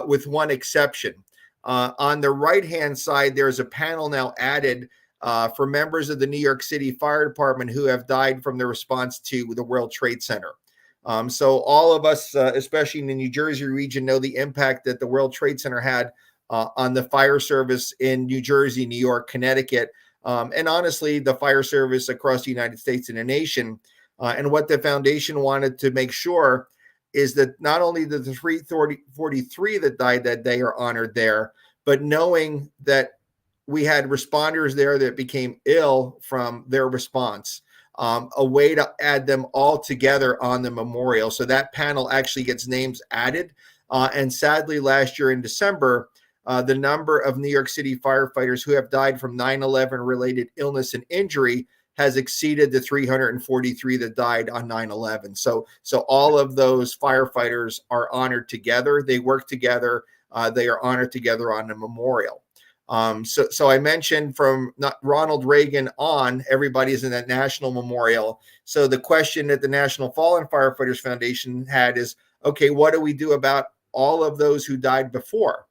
with one exception. On the right-hand side, there's a panel now added for members of the New York City Fire Department who have died from the response to the World Trade Center. So all of us, especially in the New Jersey region, know the impact that the World Trade Center had on the fire service in New Jersey, New York, Connecticut, and honestly, the fire service across the United States and the nation. And what the foundation wanted to make sure is that not only the 343 that died that day are honored there, but knowing that we had responders there that became ill from their response, a way to add them all together on the memorial. So that panel actually gets names added. And sadly, last year in December, the number of New York City firefighters who have died from 9/11 related illness and injury has exceeded the 343 that died on 9/11. So all of those firefighters are honored together. They work together. They are honored together on the memorial. So I mentioned from Ronald Reagan on, everybody's in that national memorial. So the question that the National Fallen Firefighters Foundation had is, okay, what do we do about all of those who died before?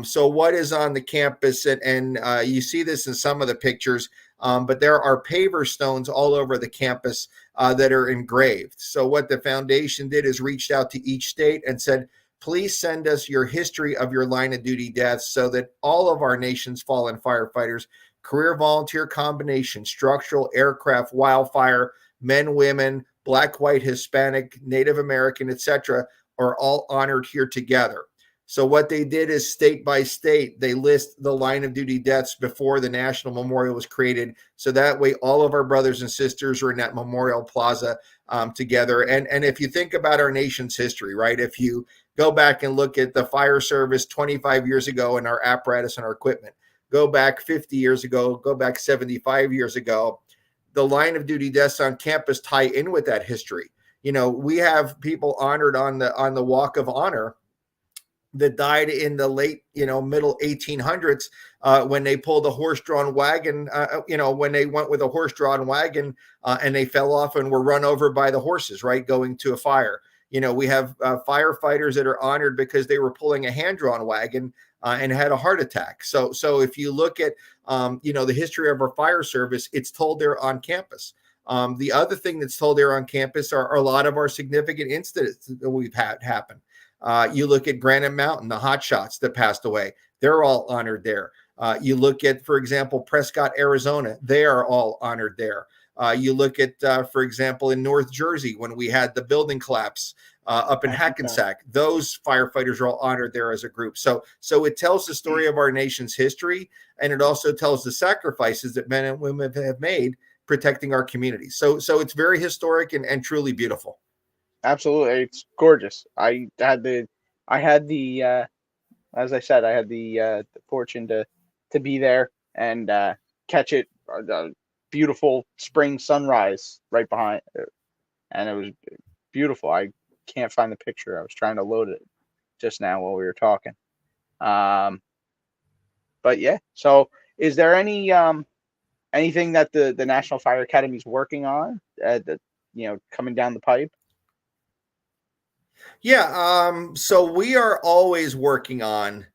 So what is on the campus, and you see this in some of the pictures, but there are paver stones all over the campus that are engraved. So what the foundation did is reached out to each state and said, please send us your history of your line of duty deaths so that all of our nation's fallen firefighters, career volunteer combination, structural, aircraft, wildfire, men, women, Black, white, Hispanic, Native American, etc., are all honored here together. So what they did is state by state, they list the line of duty deaths before the National Memorial was created. So that way, all of our brothers and sisters are in that Memorial Plaza together. And if you think about our nation's history, right, if you go back and look at the fire service 25 years ago and our apparatus and our equipment, go back 50 years ago, go back 75 years ago, the line of duty deaths on campus tie in with that history. You know, we have people honored on the Walk of Honor that died in the late, middle 1800s when they pulled a horse-drawn wagon, when they went with a horse-drawn wagon and they fell off and were run over by the horses, right, going to a fire. We have firefighters that are honored because they were pulling a hand-drawn wagon and had a heart attack. So if you look at, the history of our fire service, it's told there on campus. The other thing that's told there on campus are a lot of our significant incidents that we've had happen. You look at Granite Mountain, the hot shots that passed away, they're all honored there. You look at, for example, Prescott, Arizona, they are all honored there. You look at, for example, in North Jersey, when we had the building collapse up in Hackensack, those firefighters are all honored there as a group. So it tells the story of our nation's history, and it also tells the sacrifices that men and women have made protecting our communities. So it's very historic and truly beautiful. Absolutely, it's gorgeous. I had the as I said, I had the fortune to be there and catch it, the beautiful spring sunrise right behind it. And it was beautiful. I can't find the picture. I was trying to load it just now while we were talking. But yeah, so is there anything that the National Fire Academy is working on that coming down the pipe? Yeah, so we are always working on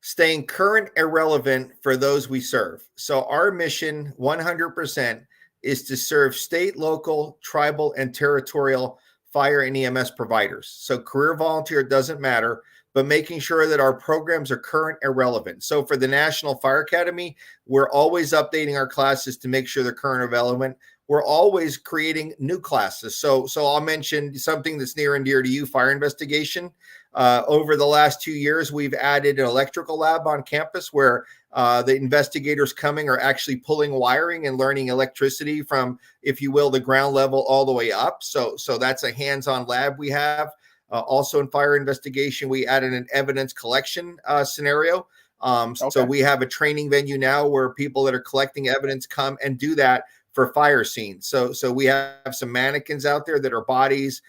staying current and relevant for those we serve. So our mission 100% is to serve state, local, tribal, and territorial fire and EMS providers. So career volunteer doesn't matter, but making sure that our programs are current and relevant. So for the National Fire Academy, we're always updating our classes to make sure they're current and relevant. We're always creating new classes. So I'll mention something that's near and dear to you, fire investigation. Over the last 2 years, we've added an electrical lab on campus where the investigators coming are actually pulling wiring and learning electricity from, if you will, the ground level all the way up. So that's a hands-on lab we have. Also in fire investigation, we added an evidence collection scenario. Okay. So we have a training venue now where people that are collecting evidence come and do that for fire scenes. So we have some mannequins out there that are bodies.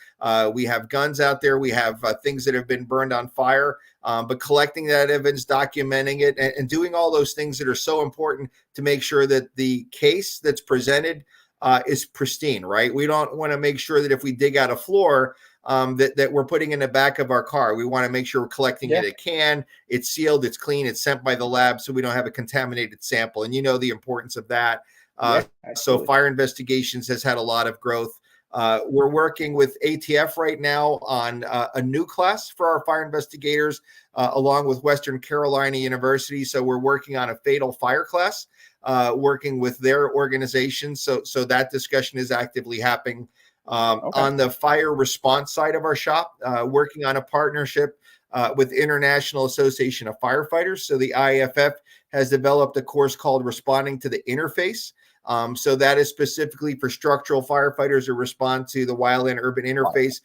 We have guns out there. We have things that have been burned on fire. But collecting that evidence, documenting it, and doing all those things that are so important to make sure that the case that's presented is pristine, right? We don't want to make sure that if we dig out a floor, that we're putting in the back of our car. We want to make sure we're collecting it at can, it's sealed, it's clean, it's sent by the lab, so we don't have a contaminated sample. And you know the importance of that. So fire investigations has had a lot of growth. We're working with ATF right now on a new class for our fire investigators, along with Western Carolina University. So we're working on a fatal fire class, working with their organization. So that discussion is actively happening. On the fire response side of our shop, working on a partnership with International Association of Firefighters. So the IAFF has developed a course called Responding to the Interface. So that is specifically for structural firefighters who respond to the wildland urban interface,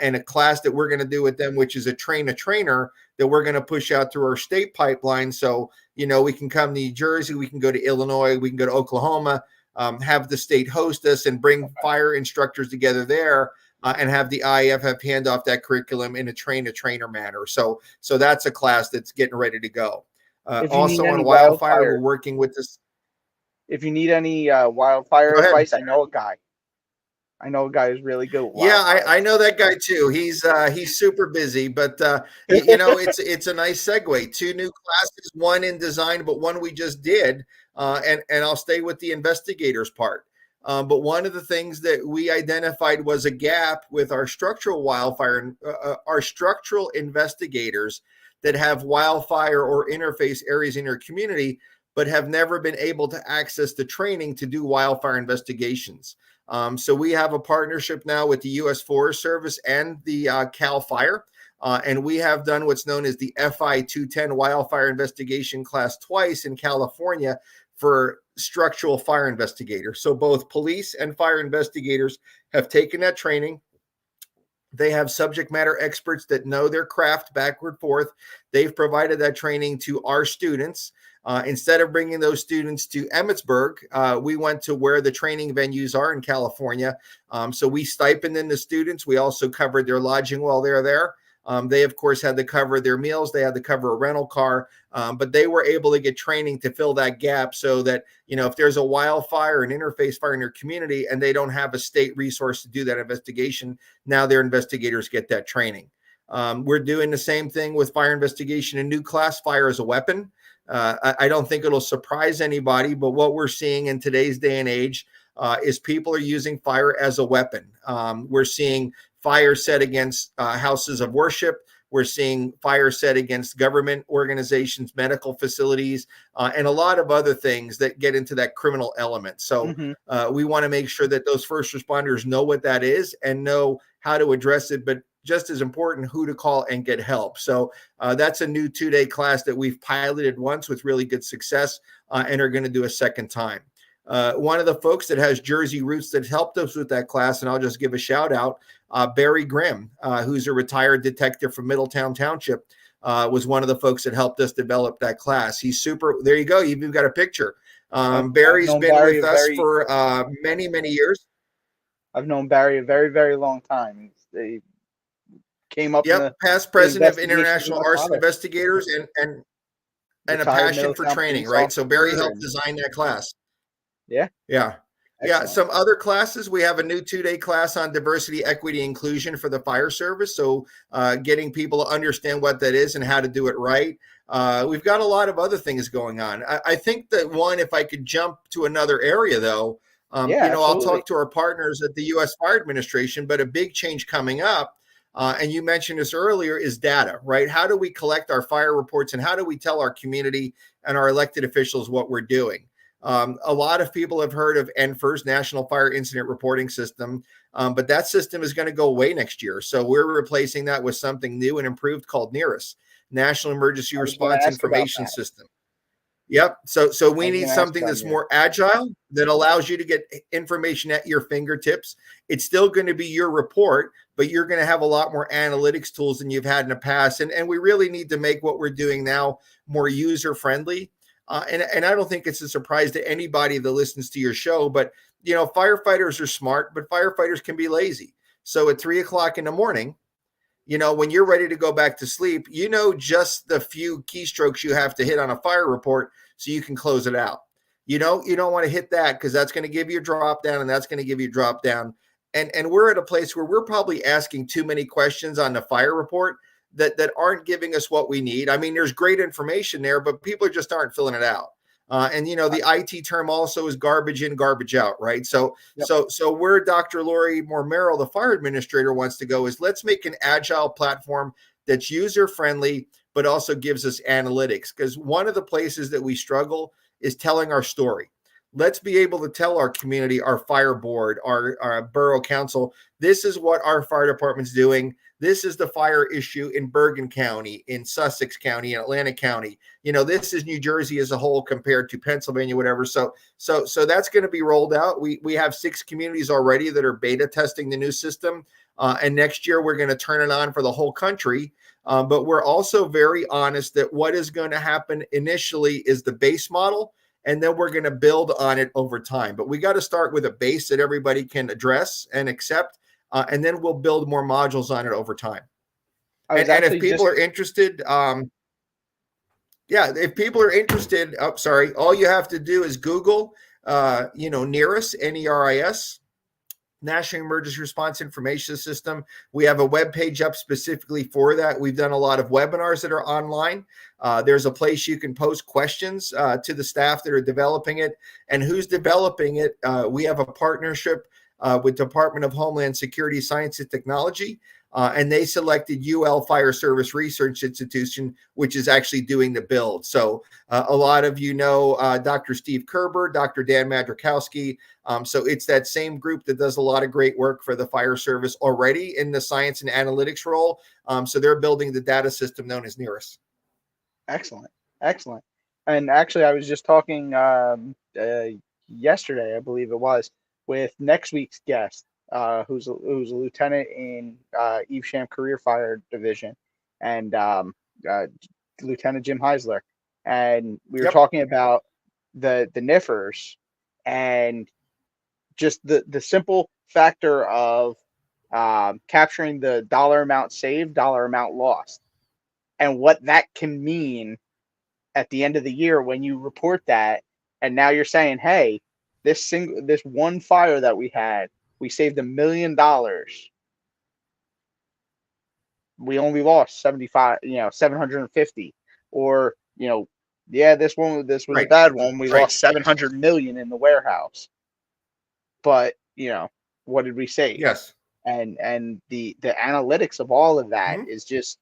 and a class that we're going to do with them, which is a trainer that we're going to push out through our state pipeline. So, you know, we can come to New Jersey, we can go to Illinois, we can go to Oklahoma, have the state host us and bring fire instructors together there, and have the IAFF hand off that curriculum in a trainer manner. So that's a class that's getting ready to go. Also on wildfire, we're working with this. If you need any wildfire advice, I know a guy. I know a guy who's really good. Yeah, I know that guy too. He's super busy, but you know, it's a nice segue. 2 new classes, one in design, but one we just did, and I'll stay with the investigators part. But one of the things that we identified was a gap with our structural wildfire, our structural investigators that have wildfire or interface areas in your community, but have never been able to access the training to do wildfire investigations. So we have a partnership now with the U.S. Forest Service and the Cal Fire, and we have done what's known as the FI 210 wildfire investigation class twice in California for structural fire investigators. So both police and fire investigators have taken that training. They have subject matter experts that know their craft backward forth. They've provided that training to our students. Instead of bringing those students to Emmitsburg, we went to where the training venues are in California. So we stipend in the students. We also covered their lodging while they're there. They, of course, had to cover their meals. They had to cover a rental car, but they were able to get training to fill that gap so that, you know, if there's a wildfire, an interface fire in your community, and they don't have a state resource to do that investigation, now their investigators get that training. We're doing the same thing with fire investigation in new class, fire as a weapon. I don't think it'll surprise anybody, but what we're seeing in today's day and age is people are using fire as a weapon. We're seeing fire set against houses of worship. We're seeing fire set against government organizations, medical facilities, and a lot of other things that get into that criminal element. So we want to make sure that those first responders know what that is and know how to address it, but just as important, who to call and get help. So that's a new 2-day class that we've piloted once with really good success, and are going to do a second time. One of the folks that has Jersey roots that helped us with that class, and I'll just give a shout out, Barry Grimm, who's a retired detective from Middletown Township, was one of the folks that helped us develop that class. He's super. There you go. You've even got a picture. Barry's been Barry with us for many, many years. I've known Barry a very, very long time. They came up. Yep, past president of International Arson Investigators and a passion for training, right? So Barry helped design that class. Yeah. Yeah. Some other classes. We have a new 2-day class on diversity, equity, inclusion for the fire service. So getting people to understand what that is and how to do it right. We've got a lot of other things going on. I think that one, if I could jump to another area though, I'll talk to our partners at the U.S. Fire Administration, but a big change coming up, and you mentioned this earlier, is data, right? How do we collect our fire reports and how do we tell our community and our elected officials what we're doing? A lot of people have heard of NFIRS, National Fire Incident Reporting System, but that system is going to go away next year. So we're replacing that with something new and improved called NERIS, National Emergency Response Information System. Yep. So we need something that's more agile, that allows you to get information at your fingertips. It's still going to be your report, but you're going to have a lot more analytics tools than you've had in the past. And we really need to make what we're doing now more user friendly. And I don't think it's a surprise to anybody that listens to your show, but firefighters are smart, but firefighters can be lazy. So at 3 o'clock in the morning, when you're ready to go back to sleep, just the few keystrokes you have to hit on a fire report so you can close it out. You don't want to hit that because that's going to give you a drop down, and that's going to give you a drop down. And we're at a place where we're probably asking too many questions on the fire report that aren't giving us what we need. I mean, there's great information there, but people just aren't filling it out. And the IT term also is garbage in, garbage out, right? So, Yep. so where Dr. Lori Moore-Merrill, the fire administrator, wants to go is let's make an agile platform that's user friendly, but also gives us analytics. Because one of the places that we struggle is telling our story. Let's be able to tell our community, our fire board, our borough council, this is what our fire department's doing. This is the fire issue in Bergen County, in Sussex County, in Atlantic County. This is New Jersey as a whole compared to Pennsylvania, whatever. So that's going to be rolled out. We have 6 communities already that are beta testing the new system. And next year, we're going to turn it on for the whole country. But we're also very honest that what is going to happen initially is the base model. And then we're going to build on it over time. But we got to start with a base that everybody can address and accept. And then we'll build more modules on it over time. And if people are interested, if people are interested, all you have to do is Google, NERIS, NERIS, National Emergency Response Information System. We have a web page up specifically for that. We've done a lot of webinars that are online. There's a place you can post questions to the staff that are developing it. And who's developing it? We have a partnership with Department of Homeland Security, Science and Technology, and they selected UL Fire Service Research Institution, which is actually doing the build. So a lot of Dr. Steve Kerber, Dr. Dan Madrikowski. So it's that same group that does a lot of great work for the fire service already in the science and analytics role. So they're building the data system known as NERIS. Excellent. And actually, I was just talking yesterday, I believe it was, with next week's guest, who's a lieutenant in Evesham Career Fire Division, and Lieutenant Jim Heisler. And we were talking about the NIFers and just the simple factor of capturing the dollar amount saved, dollar amount lost, and what that can mean at the end of the year when you report that. And now you're saying, hey, this one fire that we had, we saved $1 million. We only lost 750, or this was a bad one. We lost 700 million in the warehouse. But what did we save? Yes. And the analytics of all of that is just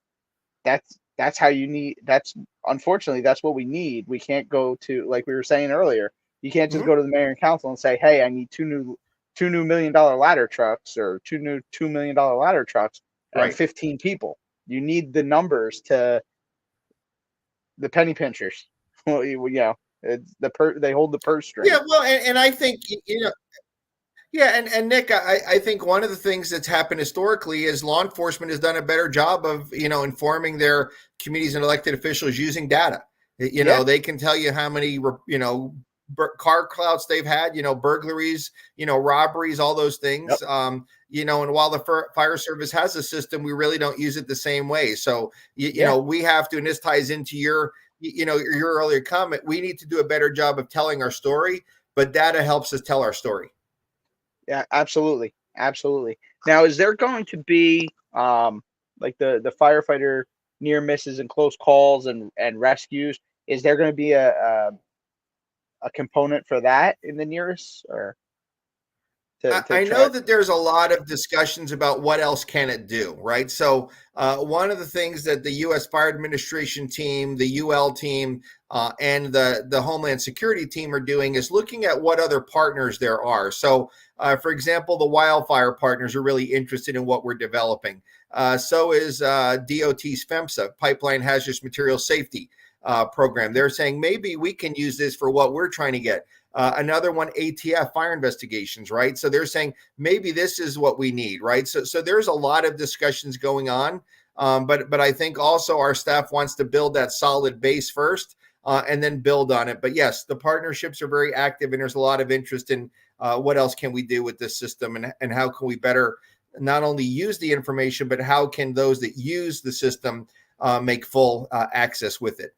that's how you need. Unfortunately that's what we need. We can't go to, like we were saying earlier, you can't just go to the mayor and council and say, hey, I need two new $1 million ladder trucks, or two new $2 million ladder trucks, and 15 people. You need the numbers to the penny pinchers. Well, it's they hold the purse string. Yeah, well, and I think and Nick, I think one of the things that's happened historically is law enforcement has done a better job of informing their communities and elected officials using data. They can tell you how many car clouds they've had, burglaries, robberies, all those things. And while the fire service has a system, we really don't use it the same way. So, we have to, and this ties into your earlier comment, we need to do a better job of telling our story, but data helps us tell our story. Yeah, absolutely. Now, is there going to be like the firefighter near misses and close calls and rescues? Is there going to be a component for that in the nearest, or I know that there's a lot of discussions about what else can it do, right? So one of the things that the U.S. Fire Administration team, the UL team, and the Homeland Security team are doing is looking at what other partners there are. So, for example, the wildfire partners are really interested in what we're developing. So is DOT's FEMSA, Pipeline Hazardous Materials Safety program. They're saying maybe we can use this for what we're trying to get. Another one, ATF, fire investigations, right? So they're saying maybe this is what we need, right? So there's a lot of discussions going on, but I think also our staff wants to build that solid base first, and then build on it. But yes, the partnerships are very active, and there's a lot of interest in what else can we do with this system, and how can we better not only use the information, but how can those that use the system make full access with it.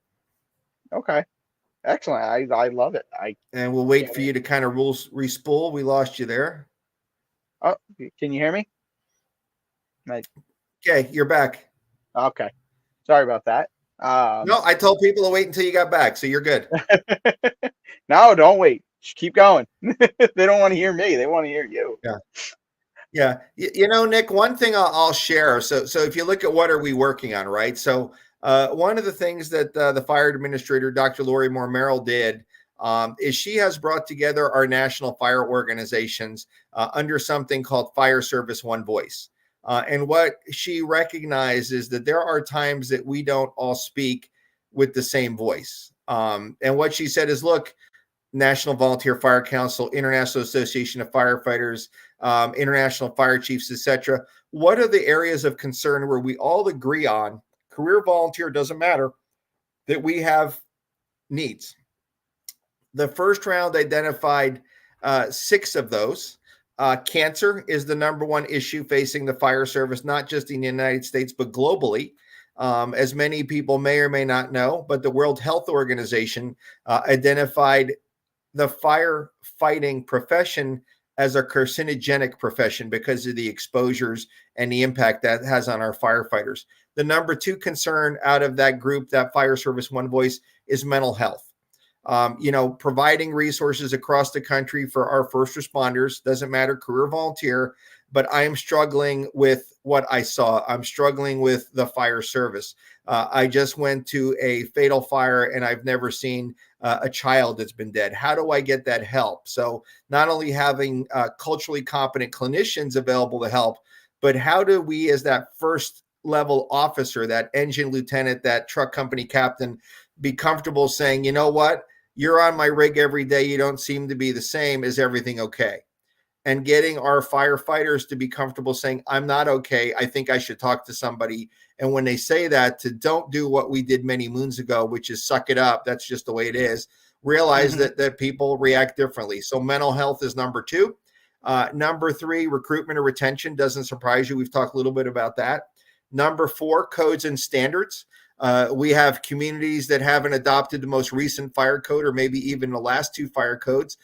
Okay. Excellent. I love it. And we'll wait for you to kind of respool. We lost you there. Oh, can you hear me? Okay, you're back. Okay. Sorry about that. No, I told people to wait until you got back, so you're good. No, don't wait. Just keep going. They don't want to hear me. They want to hear you. Yeah. Yeah. You know, Nick, one thing I'll share. So if you look at what are we working on, right? So one of the things that the fire administrator, Dr. Lori Moore Merrill, did is she has brought together our national fire organizations under something called Fire Service One Voice. And what she recognizes is that there are times that we don't all speak with the same voice. And what she said is, look, National Volunteer Fire Council, International Association of Firefighters, International Fire Chiefs, etc. What are the areas of concern where we all agree on, career volunteer, doesn't matter, that we have needs? The first round identified 6 of those. Cancer is the number one issue facing the fire service, not just in the United States, but globally. As many people may or may not know, but the World Health Organization identified the firefighting profession as a carcinogenic profession because of the exposures and the impact that has on our firefighters. The number 2 concern out of that group, that Fire Service One Voice, is mental health. Providing resources across the country for our first responders, doesn't matter, career volunteer, but I am struggling with what I saw. I'm struggling with the fire service. I just went to a fatal fire and I've never seen a child that's been dead. How do I get that help? So not only having culturally competent clinicians available to help, but how do we, as that first level officer, that engine lieutenant, that truck company captain, be comfortable saying, you know what, you're on my rig every day. You don't seem to be the same. Is everything okay? And getting our firefighters to be comfortable saying, I'm not okay. I think I should talk to somebody. And when they say that, to don't do what we did many moons ago, which is suck it up. That's just the way it is. Realize that people react differently. So mental health is number 2. Number 3, recruitment or retention. Doesn't surprise you. We've talked a little bit about that. Number 4, codes and standards. We have communities that haven't adopted the most recent fire code or maybe even the last 2 fire codes.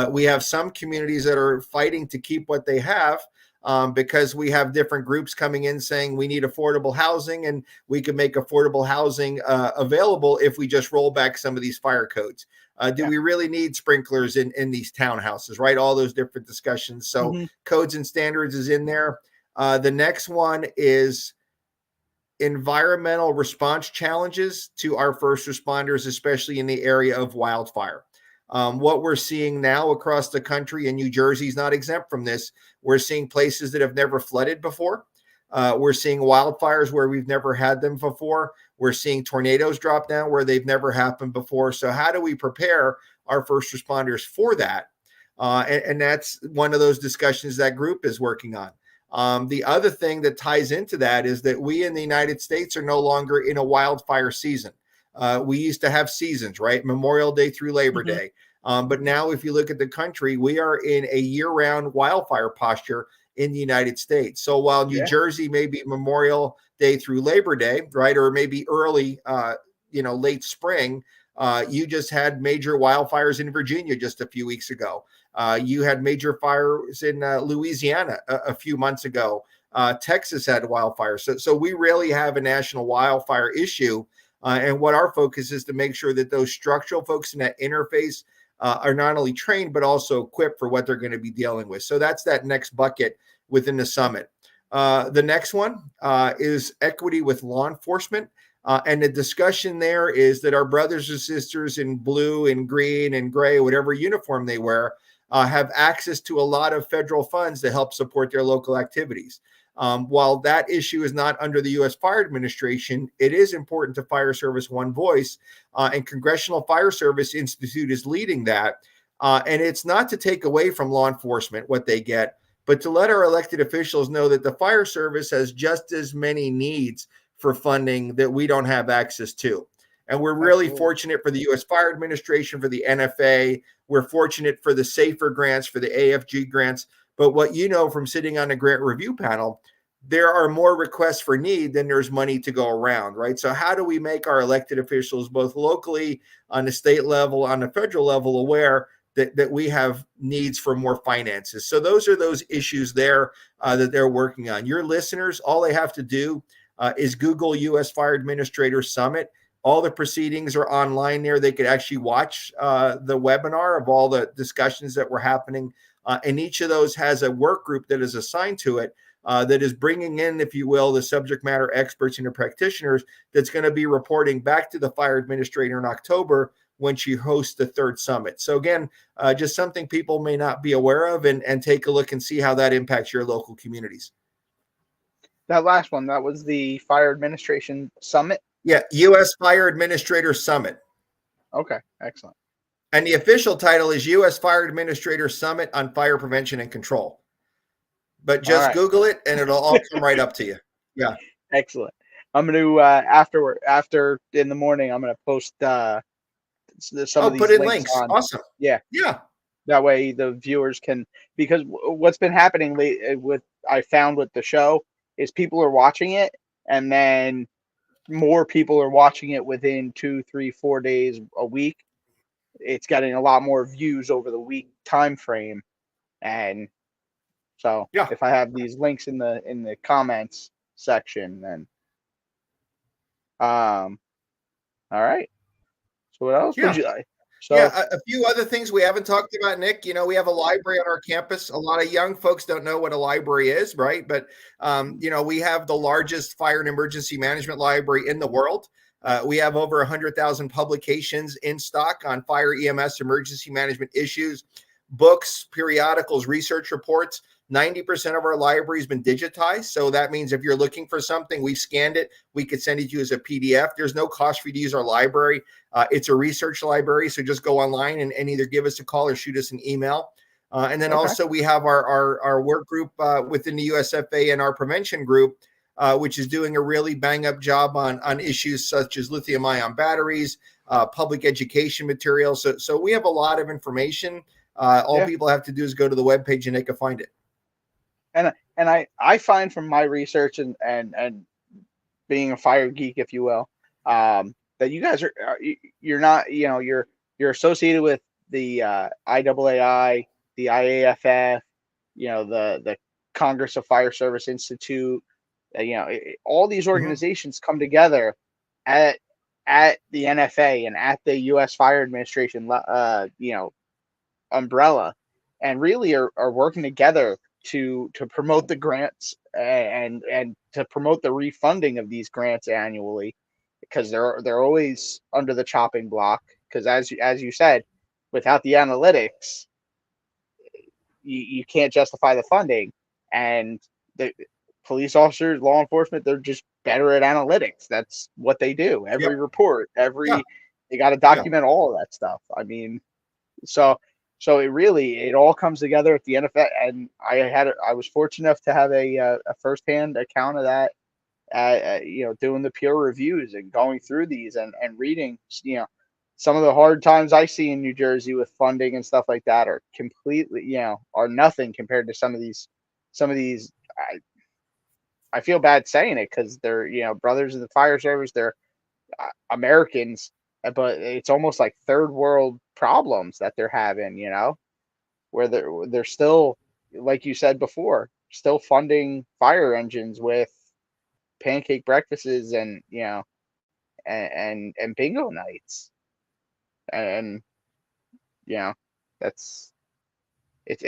We have some communities that are fighting to keep what they have because we have different groups coming in saying we need affordable housing and we can make affordable housing available if we just roll back some of these fire codes. Do we really need sprinklers in these townhouses, right? All those different discussions. So codes and standards is in there. The next one is environmental response challenges to our first responders, especially in the area of wildfire. What we're seeing now across the country, and New Jersey is not exempt from this, we're seeing places that have never flooded before. We're seeing wildfires where we've never had them before. We're seeing tornadoes drop down where they've never happened before. So how do we prepare our first responders for that? And that's one of those discussions that group is working on. The other thing that ties into that is that we in the United States are no longer in a wildfire season. We used to have seasons, right? Memorial Day through Labor Day. But now if you look at the country, we are in a year-round wildfire posture in the United States. So while New Jersey may be Memorial Day through Labor Day, right? Or maybe early, late spring, you just had major wildfires in Virginia just a few weeks ago. You had major fires in Louisiana a few months ago. Texas had wildfires. So we really have a national wildfire issue. And what our focus is to make sure that those structural folks in that interface are not only trained, but also equipped for what they're going to be dealing with. So that's that next bucket within the summit. The next one is equity with law enforcement. And the discussion there is that our brothers and sisters in blue and green and gray, whatever uniform they wear, have access to a lot of federal funds to help support their local activities. While that issue is not under the U.S. Fire Administration, it is important to Fire Service One Voice, and Congressional Fire Service Institute is leading that. And it's not to take away from law enforcement what they get, but to let our elected officials know that the fire service has just as many needs for funding that we don't have access to. And we're really Absolutely. fortunate for the U.S. Fire Administration, for the NFA. We're fortunate for the SAFER grants, for the AFG grants. But what you know from sitting on a grant review panel, there are more requests for need than there's money to go around, right? So how do we make our elected officials, both locally, on the state level, on the federal level, aware that we have needs for more finances? So those are those issues there that they're working on. Your listeners, all they have to do is Google U.S. Fire Administrator Summit. All the proceedings are online there. They could actually watch the webinar of all the discussions that were happening. And each of those has a work group that is assigned to it that is bringing in, if you will, the subject matter experts and the practitioners that's going to be reporting back to the fire administrator in October when she hosts the third summit. So again, just something people may not be aware of, and take a look and see how that impacts your local communities. That last one, that was the Fire Administration Summit? Yeah, U.S. Fire Administrator Summit. Okay, excellent. And the official title is U.S. Fire Administrator Summit on Fire Prevention and Control. But just Google it, and it'll all come right up to you. Yeah. Excellent. I'm going to, after in the morning, I'm going to post some of these put in links on. Awesome. Yeah. Yeah. That way the viewers can, because what's been happening I found with the show is people are watching it, and then more people are watching it within 2, 3, 4 days a week. It's getting a lot more views over the week time frame. And so if I have these links in the comments section, then all right. So what else would you like? So, a few other things we haven't talked about, Nick. You know, we have a library on our campus. A lot of young folks don't know what a library is, right? But, you know, we have the largest fire and emergency management library in the world. We have over 100,000 publications in stock on fire, EMS, emergency management issues, books, periodicals, research reports. 90% of our library has been digitized. So that means if you're looking for something, we've scanned it. We could send it to you as a PDF. There's no cost for you to use our library. It's a research library. So just go online and either give us a call or shoot us an email. And then also we have our work group within the USFA and our prevention group, which is doing a really bang up job on issues such as lithium ion batteries, public education materials. So we have a lot of information. All people have to do is go to the webpage and they can find it. And I find from my research and being a fire geek, if you will, that you guys you're not, you know, you're associated with the IAAI, the IAFF, you know, the Congress of Fire Service Institute, you know, all these organizations come together at the NFA and at the U.S. Fire Administration, you know, umbrella, and really are working together to promote the grants and to promote the refunding of these grants annually, because they're always under the chopping block, because as you said, without the analytics you can't justify the funding. And the police officers, law enforcement, they're just better at analytics. That's what they do. Every report, they got to document all of that stuff. I mean, so it all comes together at the NFL, and I was fortunate enough to have a firsthand account of that, you know, doing the peer reviews and going through these and reading, you know, some of the hard times I see in New Jersey with funding and stuff like that are completely, you know, are nothing compared to some of these. I feel bad saying it because they're, you know, brothers in the fire service. They're Americans, but it's almost like third world problems that they're having, you know, where they're still, like you said before, still funding fire engines with pancake breakfasts and, you know, and bingo nights. And, you know, it's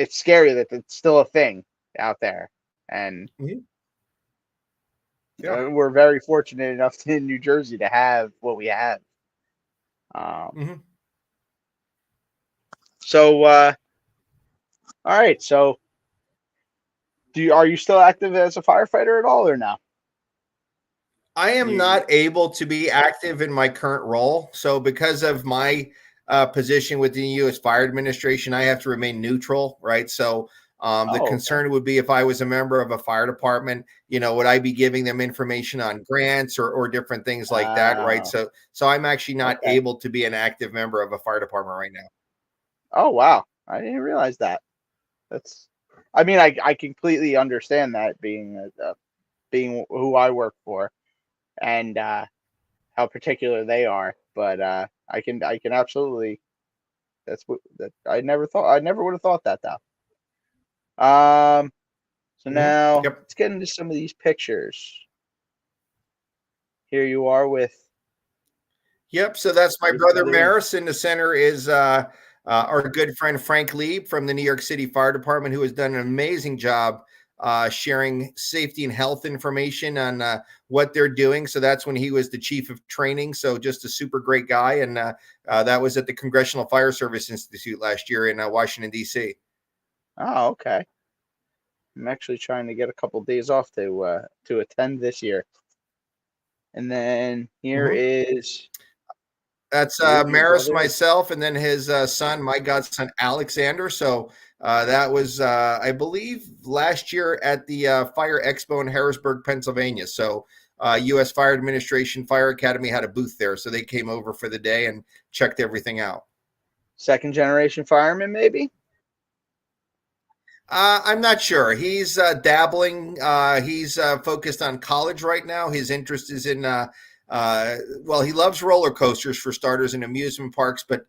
scary that it's still a thing out there. And we're very fortunate enough in New Jersey to have what we have. So, all right. So, are you still active as a firefighter at all, or no? I am not able to be active in my current role. So, because of my position within the U.S. Fire Administration, I have to remain neutral, right? So, The Oh, okay. concern would be if I was a member of a fire department, would I be giving them information on grants or different things like that, right? Oh, So I'm actually not okay. able to be an active member of a fire department right now. Oh, wow. I didn't realize that. That's, I mean, I completely understand that being who I work for and how particular they are, but I can absolutely. That's what that I never would have thought that though. So Mhm. now Yep. let's get into some of these pictures. Here you are Yep. So that's my with brother other. Maris. In the center is our good friend Frank Lieb from the New York City Fire Department, who has done an amazing job sharing safety and health information on what they're doing. So that's when he was the chief of training. So just a super great guy. And that was at the Congressional Fire Service Institute last year in Washington, D.C. Oh, okay. I'm actually trying to get a couple days off to attend this year. And then Mhm. That's here's your Maris, brother. myself, and then his son, my godson Alexander. So that was, I believe, last year at the Fire Expo in Harrisburg, Pennsylvania. So U.S. Fire Administration Fire Academy had a booth there, so they came over for the day and checked everything out. Second generation fireman, maybe? I'm not sure. He's dabbling. He's focused on college right now. His interest is in, well, he loves roller coasters for starters and amusement parks, but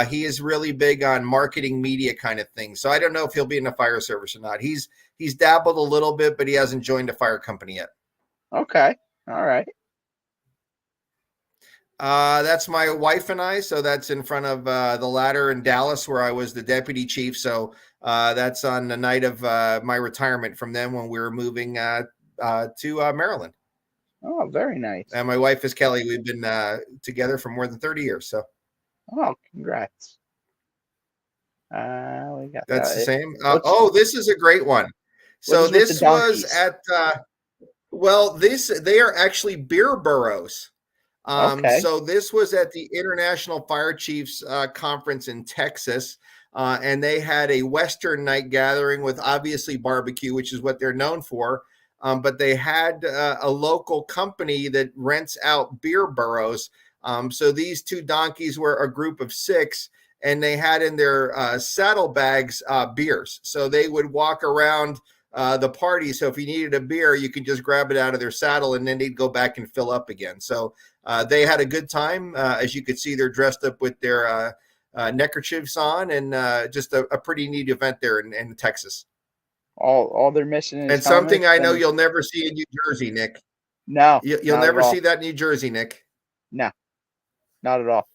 he is really big on marketing, media kind of things. So I don't know if he'll be in the fire service or not. He's dabbled a little bit, but he hasn't joined a fire company yet. Okay. All right. That's my wife and I. So that's in front of the ladder in Dallas, where I was the deputy chief. So that's on the night of my retirement from them when we were moving to Maryland. Oh, very nice. And my wife is Kelly. We've been together for more than 30 years. So Oh, congrats. We got that's the that. same. What's Oh, this is a great one. what So is with the this was donkeys? at, well, they are actually beer burros. Okay. So this was at the International Fire Chiefs Conference in Texas, and they had a Western night gathering with obviously barbecue, which is what they're known for. But they had a local company that rents out beer burros. So these two donkeys were a group of six, and they had in their saddlebags beers. So they would walk around the party. So if you needed a beer, you could just grab it out of their saddle, and then they'd go back and fill up again. So they had a good time. As you could see, they're dressed up with their neckerchiefs on, and just a pretty neat event there in Texas. All they're missing is And something helmets I know and you'll never see in New Jersey, Nick. no, You'll not at never see all. that in New Jersey, Nick. No, not at all.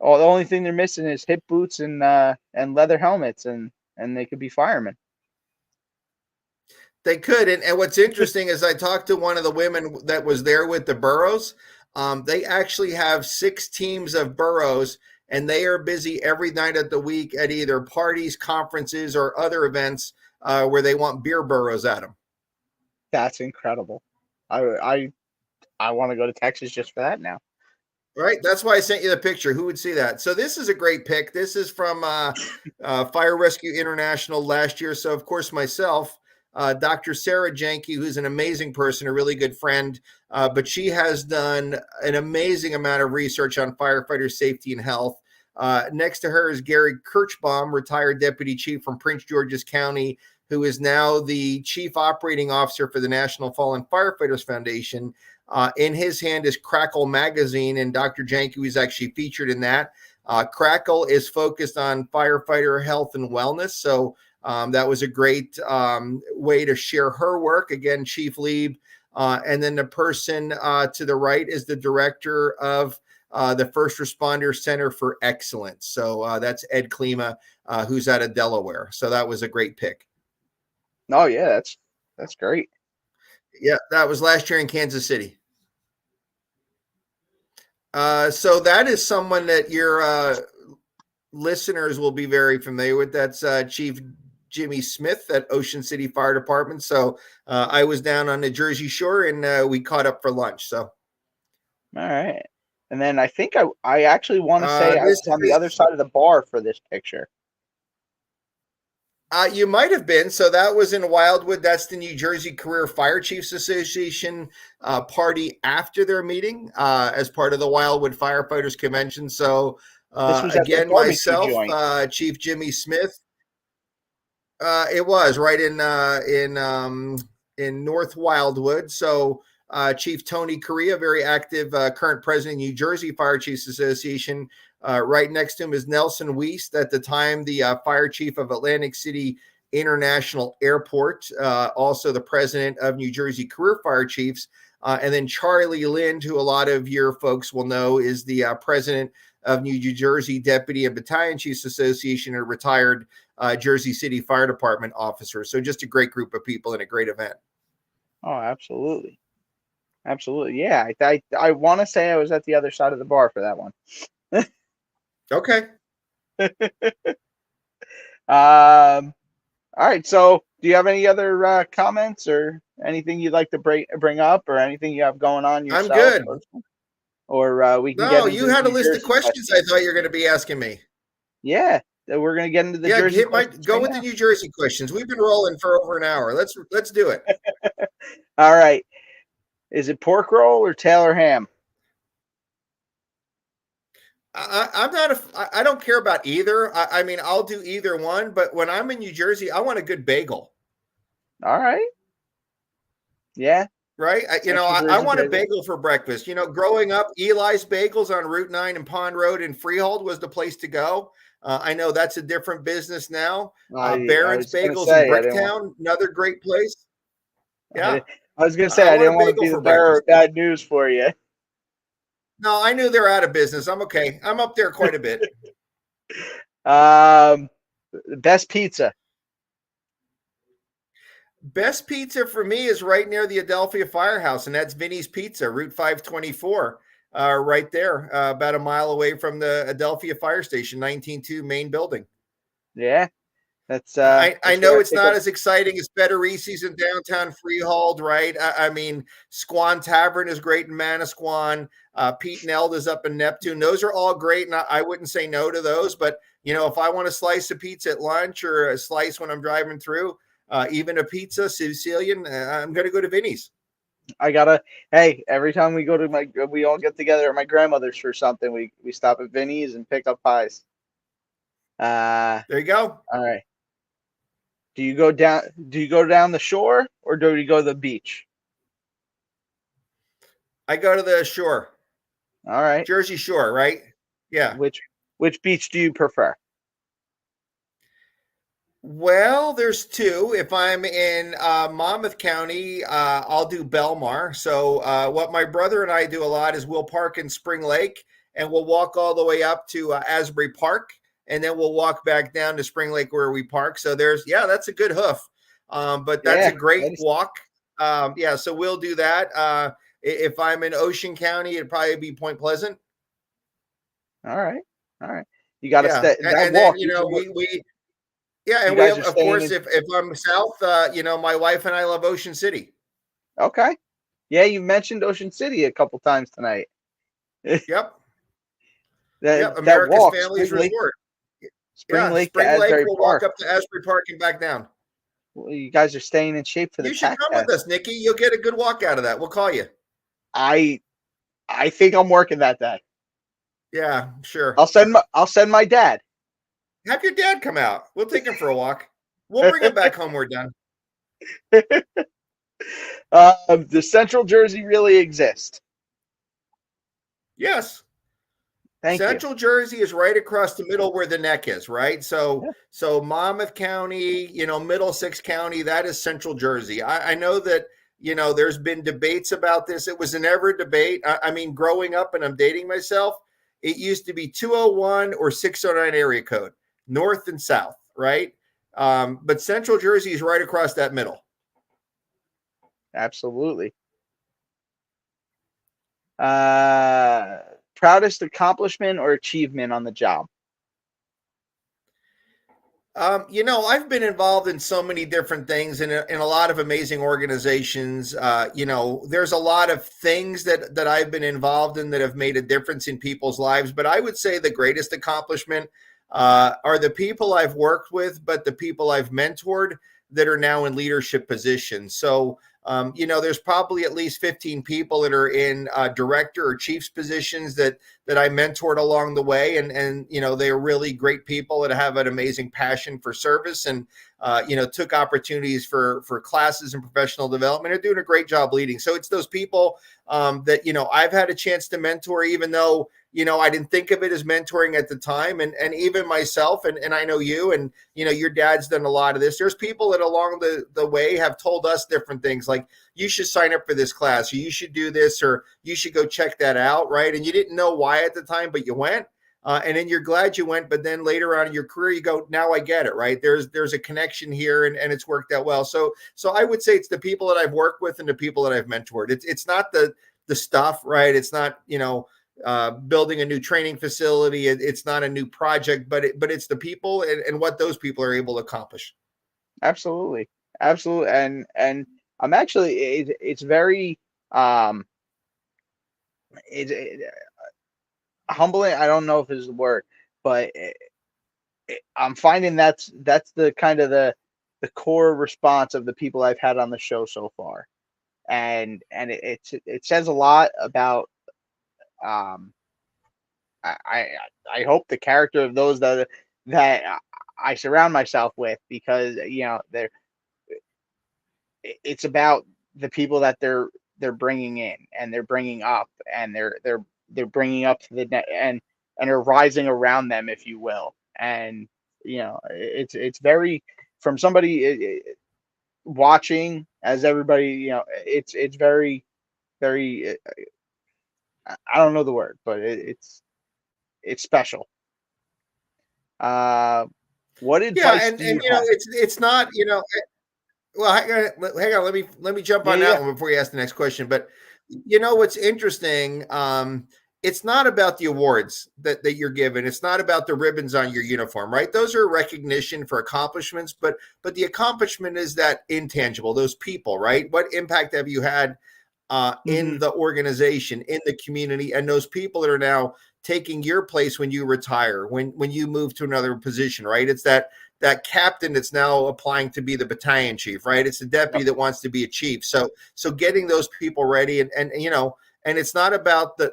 Oh, the only thing they're missing is hip boots and leather helmets and they could be firemen. They could. And what's interesting is I talked to one of the women that was there with the burros. They actually have 6 teams of burros, and they are busy every night of the week at either parties, conferences, or other events where they want beer burros at them. That's incredible. I want to go to Texas just for that now. Right. That's why I sent you the picture. Who would see that? So this is a great pick. This is from Fire Rescue International last year. So of course myself, Dr. Sarah Jenke, who's an amazing person, a really good friend, but she has done an amazing amount of research on firefighter safety and health. Next to her is Gary Kirchbaum, retired deputy chief from Prince George's County, who is now the chief operating officer for the National Fallen Firefighters Foundation. In his hand is Crackle magazine, and Dr. Janku is actually featured in that. Crackle is focused on firefighter health and wellness, so that was a great way to share her work. Again, Chief Lieb, and then the person to the right is the director of the First Responder Center for Excellence. So that's Ed Klima, who's out of Delaware. So that was a great pick. Oh yeah, that's great. Yeah, that was last year in Kansas City. So that is someone that your listeners will be very familiar with. That's Chief Jimmy Smith at Ocean City Fire Department. So I was down on the Jersey Shore, and we caught up for lunch. So All right. And then I think I actually want to say I this was on the other is side of the bar for this picture. You might have been. So that was in Wildwood. That's the New Jersey Career Fire Chiefs Association party after their meeting as part of the Wildwood Firefighters Convention. So This was at that again, barbecue myself, joint. Chief Jimmy Smith. It was right in North Wildwood. So Chief Tony Correa, very active current president of New Jersey Fire Chiefs Association. Right next to him is Nelson Wiest, at the time the fire chief of Atlantic City International Airport, also the president of New Jersey Career Fire Chiefs. And then Charlie Lind, who a lot of your folks will know, is the president of New Jersey Deputy and Battalion Chiefs Association, and retired Jersey City Fire Department officer. So just a great group of people and a great event. Oh, absolutely. Absolutely. Yeah. I want to say I was at the other side of the bar for that one. Okay. All right. So do you have any other comments or anything you'd like to bring up, or anything you have going on I'm yourself? good. Or we can get No, into you the had a New list of Jersey questions I thought you were going to be asking me. Yeah. We're going to get into the Jersey questions go right with now. the New Jersey questions. We've been rolling for over an hour. Let's do it. All right. Is it pork roll or Taylor ham? I'm not I don't care about either. I mean, I'll do either one, but when I'm in New Jersey, I want a good bagel. All right. Yeah. Right. Central I Jersey want a bagel. bagel for breakfast. Growing up, Eli's Bagels on Route 9 and Pond Road in Freehold was the place to go. I know that's a different business now. I Barron's was going to Bagels in say, I didn't want. Bricktown, another great place. Yeah. I was going to say, I I want a didn't want to bagel be the for bearer breakfast. of bad news for you. No, I knew they're out of business. I'm okay. I'm up there quite a bit. Best pizza. Best pizza for me is right near the Adelphia Firehouse, and that's Vinny's Pizza, Route 524, right there, about a mile away from the Adelphia Fire Station, 19-2 main building. Yeah, that's. I know it's not as exciting as Federici's in downtown Freehold, right? I mean, Squan Tavern is great in Manasquan. Pete and Elda's up in Neptune. Those are all great, and I wouldn't say no to those. But if I want a slice of pizza at lunch or a slice when I'm driving through, even a pizza Sicilian, I'm going to go to Vinny's. Hey, every time we all get together at my grandmother's for something, we stop at Vinny's and pick up pies. There you go. All right. Do you go down the shore, or do you go to the beach? I go to the shore. All right. Jersey Shore, right? Yeah. Which beach do you prefer? Well, there's two. If I'm in Monmouth County, I'll do Belmar. So what my brother and I do a lot is we'll park in Spring Lake, and we'll walk all the way up to Asbury Park, and then we'll walk back down to Spring Lake where we park. So that's a good hoof. But that's a great walk. So we'll do that. If I'm in Ocean County, it'd probably be Point Pleasant. All right. You got to stay. And walk, then, and we have, of course, if I'm south, my wife and I love Ocean City. Okay. Yeah, you mentioned Ocean City a couple times tonight. Yep. America's Family's Resort. Spring Lake, we'll walk up to Asbury Park and back down. Well, you guys are staying in shape for the. You should come with us, Nikki. You'll get a good walk out of that. We'll call you. I think I'm working that day. Yeah, sure. I'll send my dad. Have your dad come out. We'll take him for a walk. We'll bring him back home. We're done. Does Central Jersey really exist? Yes. Thank Central you. Jersey is right across the middle where the neck is, right? So Monmouth County, Middlesex County, that is Central Jersey. I know that, there's been debates about this. It was an ever debate. I mean, growing up, and I'm dating myself, it used to be 201 or 609 area code, north and south, right? But Central Jersey is right across that middle. Absolutely. Proudest accomplishment or achievement on the job? I've been involved in so many different things in a lot of amazing organizations. There's a lot of things that I've been involved in that have made a difference in people's lives. But I would say the greatest accomplishment are the people I've worked with, but the people I've mentored that are now in leadership positions. So, there's probably at least 15 people that are in director or chiefs positions that I mentored along the way, and they're really great people that have an amazing passion for service, and took opportunities for classes and professional development. Are doing a great job leading. So it's those people that I've had a chance to mentor, even though I didn't think of it as mentoring at the time, and even myself, and I know you, and your dad's done a lot of this. There's people that along the way have told us different things, like you should sign up for this class, or you should do this, or you should go check that out, right? And you didn't know why at the time, but you went. And then you're glad you went, but then later on in your career, you go, now I get it, right? There's a connection here, and it's worked out well. So I would say it's the people that I've worked with and the people that I've mentored. It's not the stuff, right? It's not building a new training facility. It's not a new project, but it's the people and what those people are able to accomplish. Absolutely, absolutely, and I'm actually it's very it humbling. I don't know if is the word, but I'm finding that's the kind of the core response of the people I've had on the show so far, and it says a lot about um I I hope the character of those that I surround myself with, because it's about the people that they're bringing in and they're bringing up, and they're bringing up to the net, and are rising around them, if you will. And it's very, from somebody watching, as everybody, it's very, very, I don't know the word, but it's special. uh what Yeah, advice and do you you know, have? it's not, well, hang on. Let me jump Yeah, on that yeah. one before you ask the next question. But what's interesting? It's not about the awards that you're given. It's not about the ribbons on your uniform, right? Those are recognition for accomplishments, but the accomplishment is that intangible. Those people, right? What impact have you had Hmm. in the organization, in the community, and those people that are now taking your place when you retire, when you move to another position, right? It's that captain that's now applying to be the battalion chief, right? It's the deputy Yep. that wants to be a chief. So getting those people ready, and it's not about the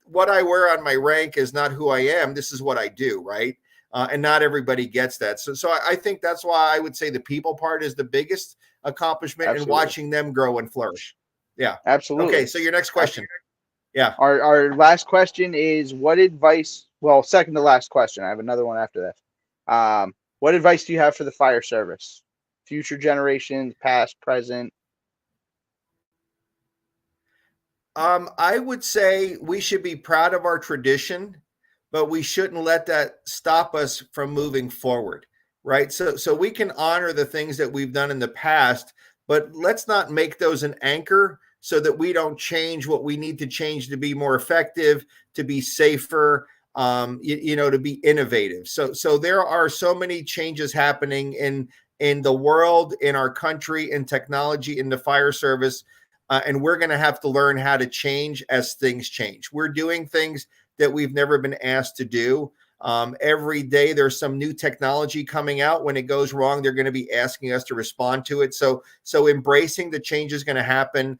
what I wear on my rank is not who I am. This is what I do, right? And not everybody gets that. So I think that's why I would say the people part is the biggest accomplishment, and Absolutely. watching them grow and flourish. Yeah. Okay. Absolutely. So your next question. Yeah. Our last question is, what advice? Well, second to last question. I have another one after this. What advice do you have for the fire service? Future generations, past, present. I would say we should be proud of our tradition, but we shouldn't let that stop us from moving forward, right? So we can honor the things that we've done in the past, but let's not make those an anchor so that we don't change what we need to change to be more effective, to be safer, to be innovative. So there are so many changes happening in the world, in our country, in technology, in the fire service, and we're going to have to learn how to change as things change. We're doing things that we've never been asked to do. Every day there's some new technology coming out. When it goes wrong, they're going to be asking us to respond to it. So embracing the change is going to happen,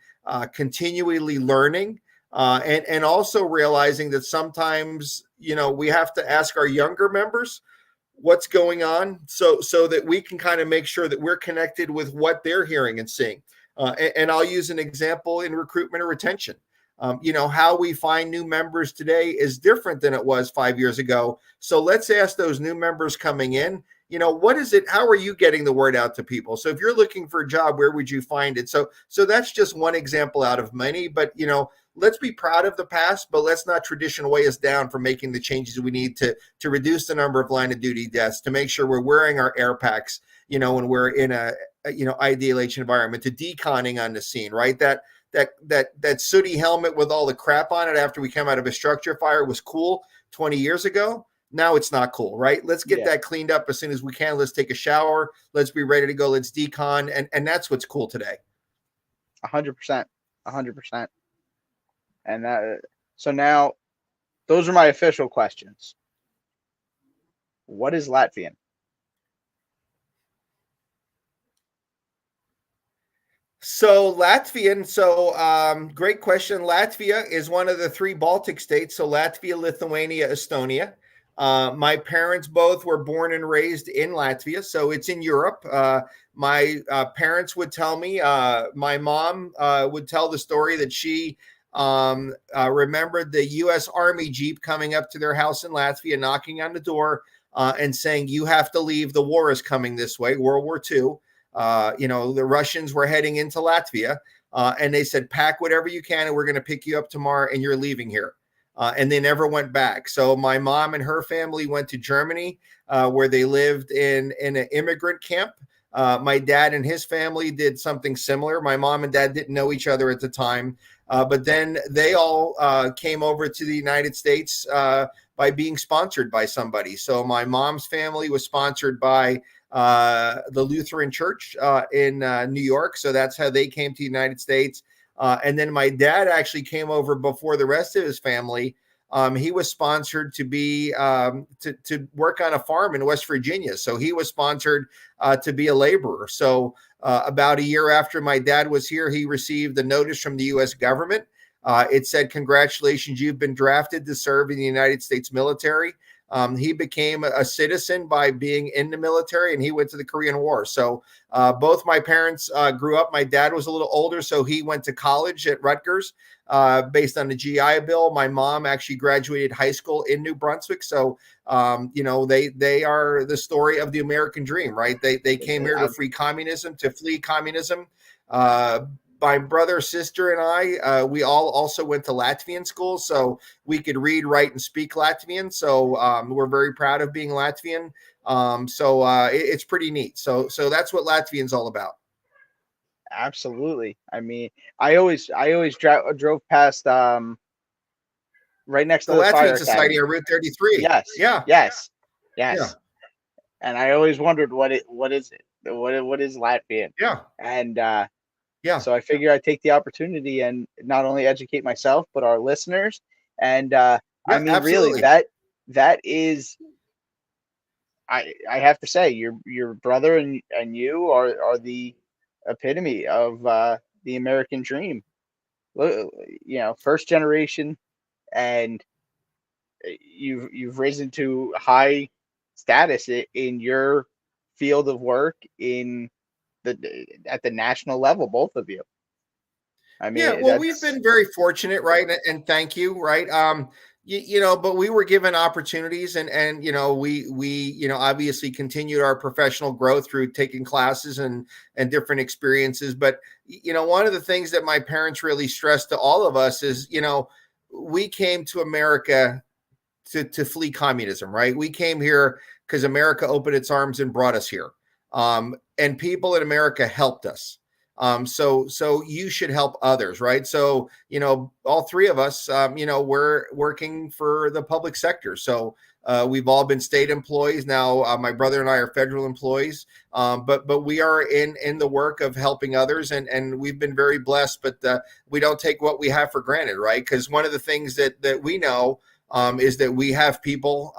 continually learning, and also realizing that sometimes we have to ask our younger members what's going on, so that we can kind of make sure that we're connected with what they're hearing and seeing. And I'll use an example in recruitment or retention. How we find new members today is different than it was 5 years ago. So let's ask those new members coming in, what is it? How are you getting the word out to people? So if you're looking for a job, where would you find it? So that's just one example out of many. But let's be proud of the past, but let's not tradition weigh us down from making the changes we need to reduce the number of line of duty deaths, to make sure we're wearing our air packs, when we're in a IDLH environment, to deconning on the scene, right? That sooty helmet with all the crap on it after we came out of a structure fire was cool 20 years ago. Now it's not cool, right? Let's get Yeah, that cleaned up as soon as we can. Let's take a shower. Let's be ready to go. Let's decon. And that's what's cool today. 100%, 100%. And that. So now, those are my official questions. What is Latvian? So Latvian, great question. Latvia is one of the three Baltic states. So Latvia, Lithuania, Estonia. My parents both were born and raised in Latvia, so it's in Europe. My parents would tell me, my mom would tell the story that she remembered the U.S. Army Jeep coming up to their house in Latvia, knocking on the door and saying, "You have to leave. The war is coming this way." World War II. The Russians were heading into Latvia, and they said, "Pack whatever you can, and we're going to pick you up tomorrow, and you're leaving here." And they never went back. So my mom and her family went to Germany, where they lived in an immigrant camp. My dad and his family did something similar. My mom and dad didn't know each other at the time, but then they all came over to the United States by being sponsored by somebody. So my mom's family was sponsored by the Lutheran Church in New York. So that's how they came to the United States. And then my dad actually came over before the rest of his family. He was sponsored to be to work on a farm in West Virginia. So he was sponsored to be a laborer. So about a year after my dad was here, he received a notice from the U.S. government. It said, "Congratulations, you've been drafted to serve in the United States military." He became a citizen by being in the military, and he went to the Korean War. So both my parents grew up. My dad was a little older, so he went to college at Rutgers based on the GI Bill. My mom actually graduated high school in New Brunswick. So, they are the story of the American dream, right? They came here to flee communism. My brother, sister, and I, we all also went to Latvian school, so we could read, write, and speak Latvian. So we're very proud of being Latvian. It's pretty neat. So that's what Latvian's all about. Absolutely. I mean, I always drove past right next The to the Fire Latvian Society Academy. on Route 33. Yes. Yeah. Yes. Yeah. And I always wondered what is it? What is Latvian? Yeah. And Yeah. so I figure I'd take the opportunity and not only educate myself but our listeners. And I mean, absolutely. really, that is, I have to say, your brother and you are the epitome of the American dream. First generation, and you've risen to high status in your field of work at the national level, both of you. I mean, well, we've been very fortunate, right? And thank you, right? But we were given opportunities, and we obviously continued our professional growth through taking classes and different experiences. But one of the things that my parents really stressed to all of us is, we came to America to flee communism, right? We came here because America opened its arms and brought us here, and people in America helped us. So you should help others, right? So, all three of us, we're working for the public sector. So we've all been state employees. Now, my brother and I are federal employees, but we are in the work of helping others, and we've been very blessed, but we don't take what we have for granted, right? Because one of the things that we know is that we have people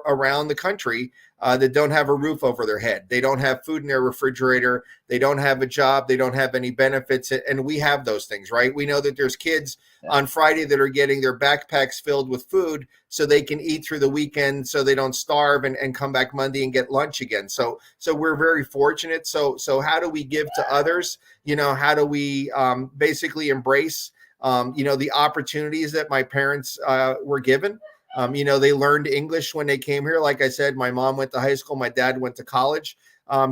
around the country that don't have a roof over their head. They don't have food in their refrigerator. They don't have a job. They don't have any benefits. And we have those things, right? We know that there's kids on Friday that are getting their backpacks filled with food so they can eat through the weekend so they don't starve and come back Monday and get lunch again. So we're very fortunate. So how do we give to others? How do we basically embrace the opportunities that my parents were given? They learned English when they came here. Like I said, my mom went to high school. My dad went to college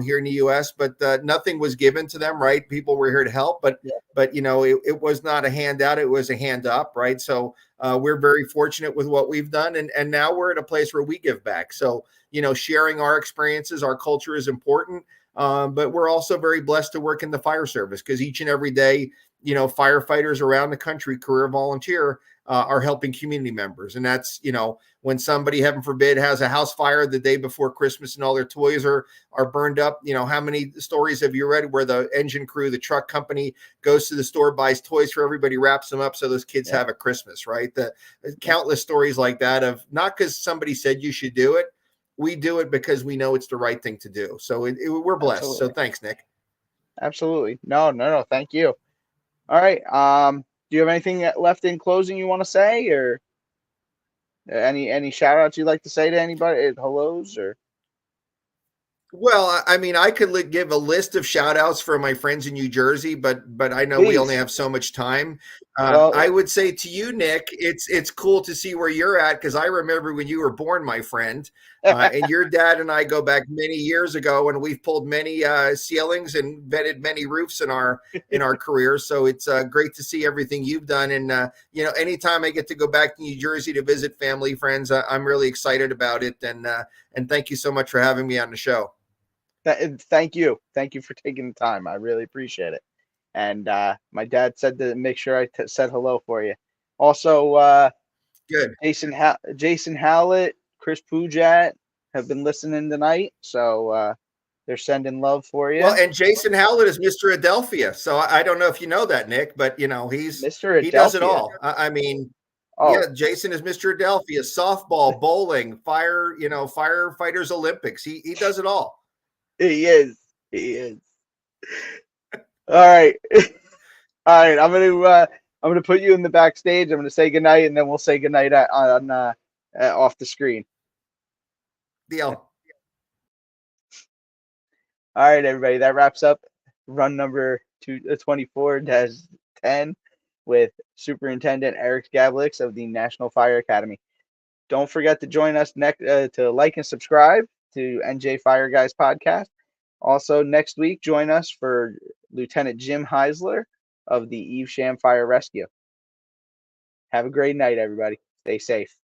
here in the U.S., but nothing was given to them, right? People were here to help, but it was not a handout. It was a hand up, right? So we're very fortunate with what we've done. And now we're at a place where we give back. So, sharing our experiences, our culture is important. But we're also very blessed to work in the fire service because each and every day, firefighters around the country, career volunteer, are helping community members. And that's, when somebody, heaven forbid, has a house fire the day before Christmas and all their toys are burned up. How many stories have you read where the engine crew, the truck company goes to the store, buys toys for everybody, wraps them up so those kids have a Christmas, right? The countless stories like that of not because somebody said you should do it, We do it because we know it's the right thing to do. So we're blessed. Absolutely. So thanks, Nick. Absolutely. No. Thank you. All right. Do you have anything left in closing you want to say, or any shout outs you'd like to say to anybody? Hellos or? Well, I mean, I could give a list of shout outs for my friends in New Jersey, but I know we only Please. have so much time. Well, I would say to you, Nick, it's cool to see where you're at, because I remember when you were born, my friend, and your dad and I go back many years ago, and we've pulled many ceilings and vetted many roofs in our careers. So it's great to see everything you've done. And anytime I get to go back to New Jersey to visit family, friends, I'm really excited about it. And thank you so much for having me on the show. Thank you for taking the time. I really appreciate it. And my dad said to make sure I said hello for you. Also, Good. Jason Howlett, Chris Pujat have been listening tonight, so they're sending love for you. Well, and Jason Howlett is Mr. Adelphia, so I don't know if you know that, Nick, but Mr. Adelphia. he does it all. I mean, Oh, yeah, Jason is Mr. Adelphia, softball, bowling, firefighters Olympics. He does it all. he is. All right. All right. I'm gonna put you in the backstage. I'm gonna say goodnight, and then we'll say goodnight on off the screen. Deal. All right, everybody. That wraps up run number 24-10 with Superintendent Eriks Gabliks of the National Fire Academy. Don't forget to join us next to like and subscribe to NJ Fire Guys podcast. Also, next week, join us for Lieutenant Jim Heisler of the Evesham Fire Rescue. Have a great night, everybody. Stay safe.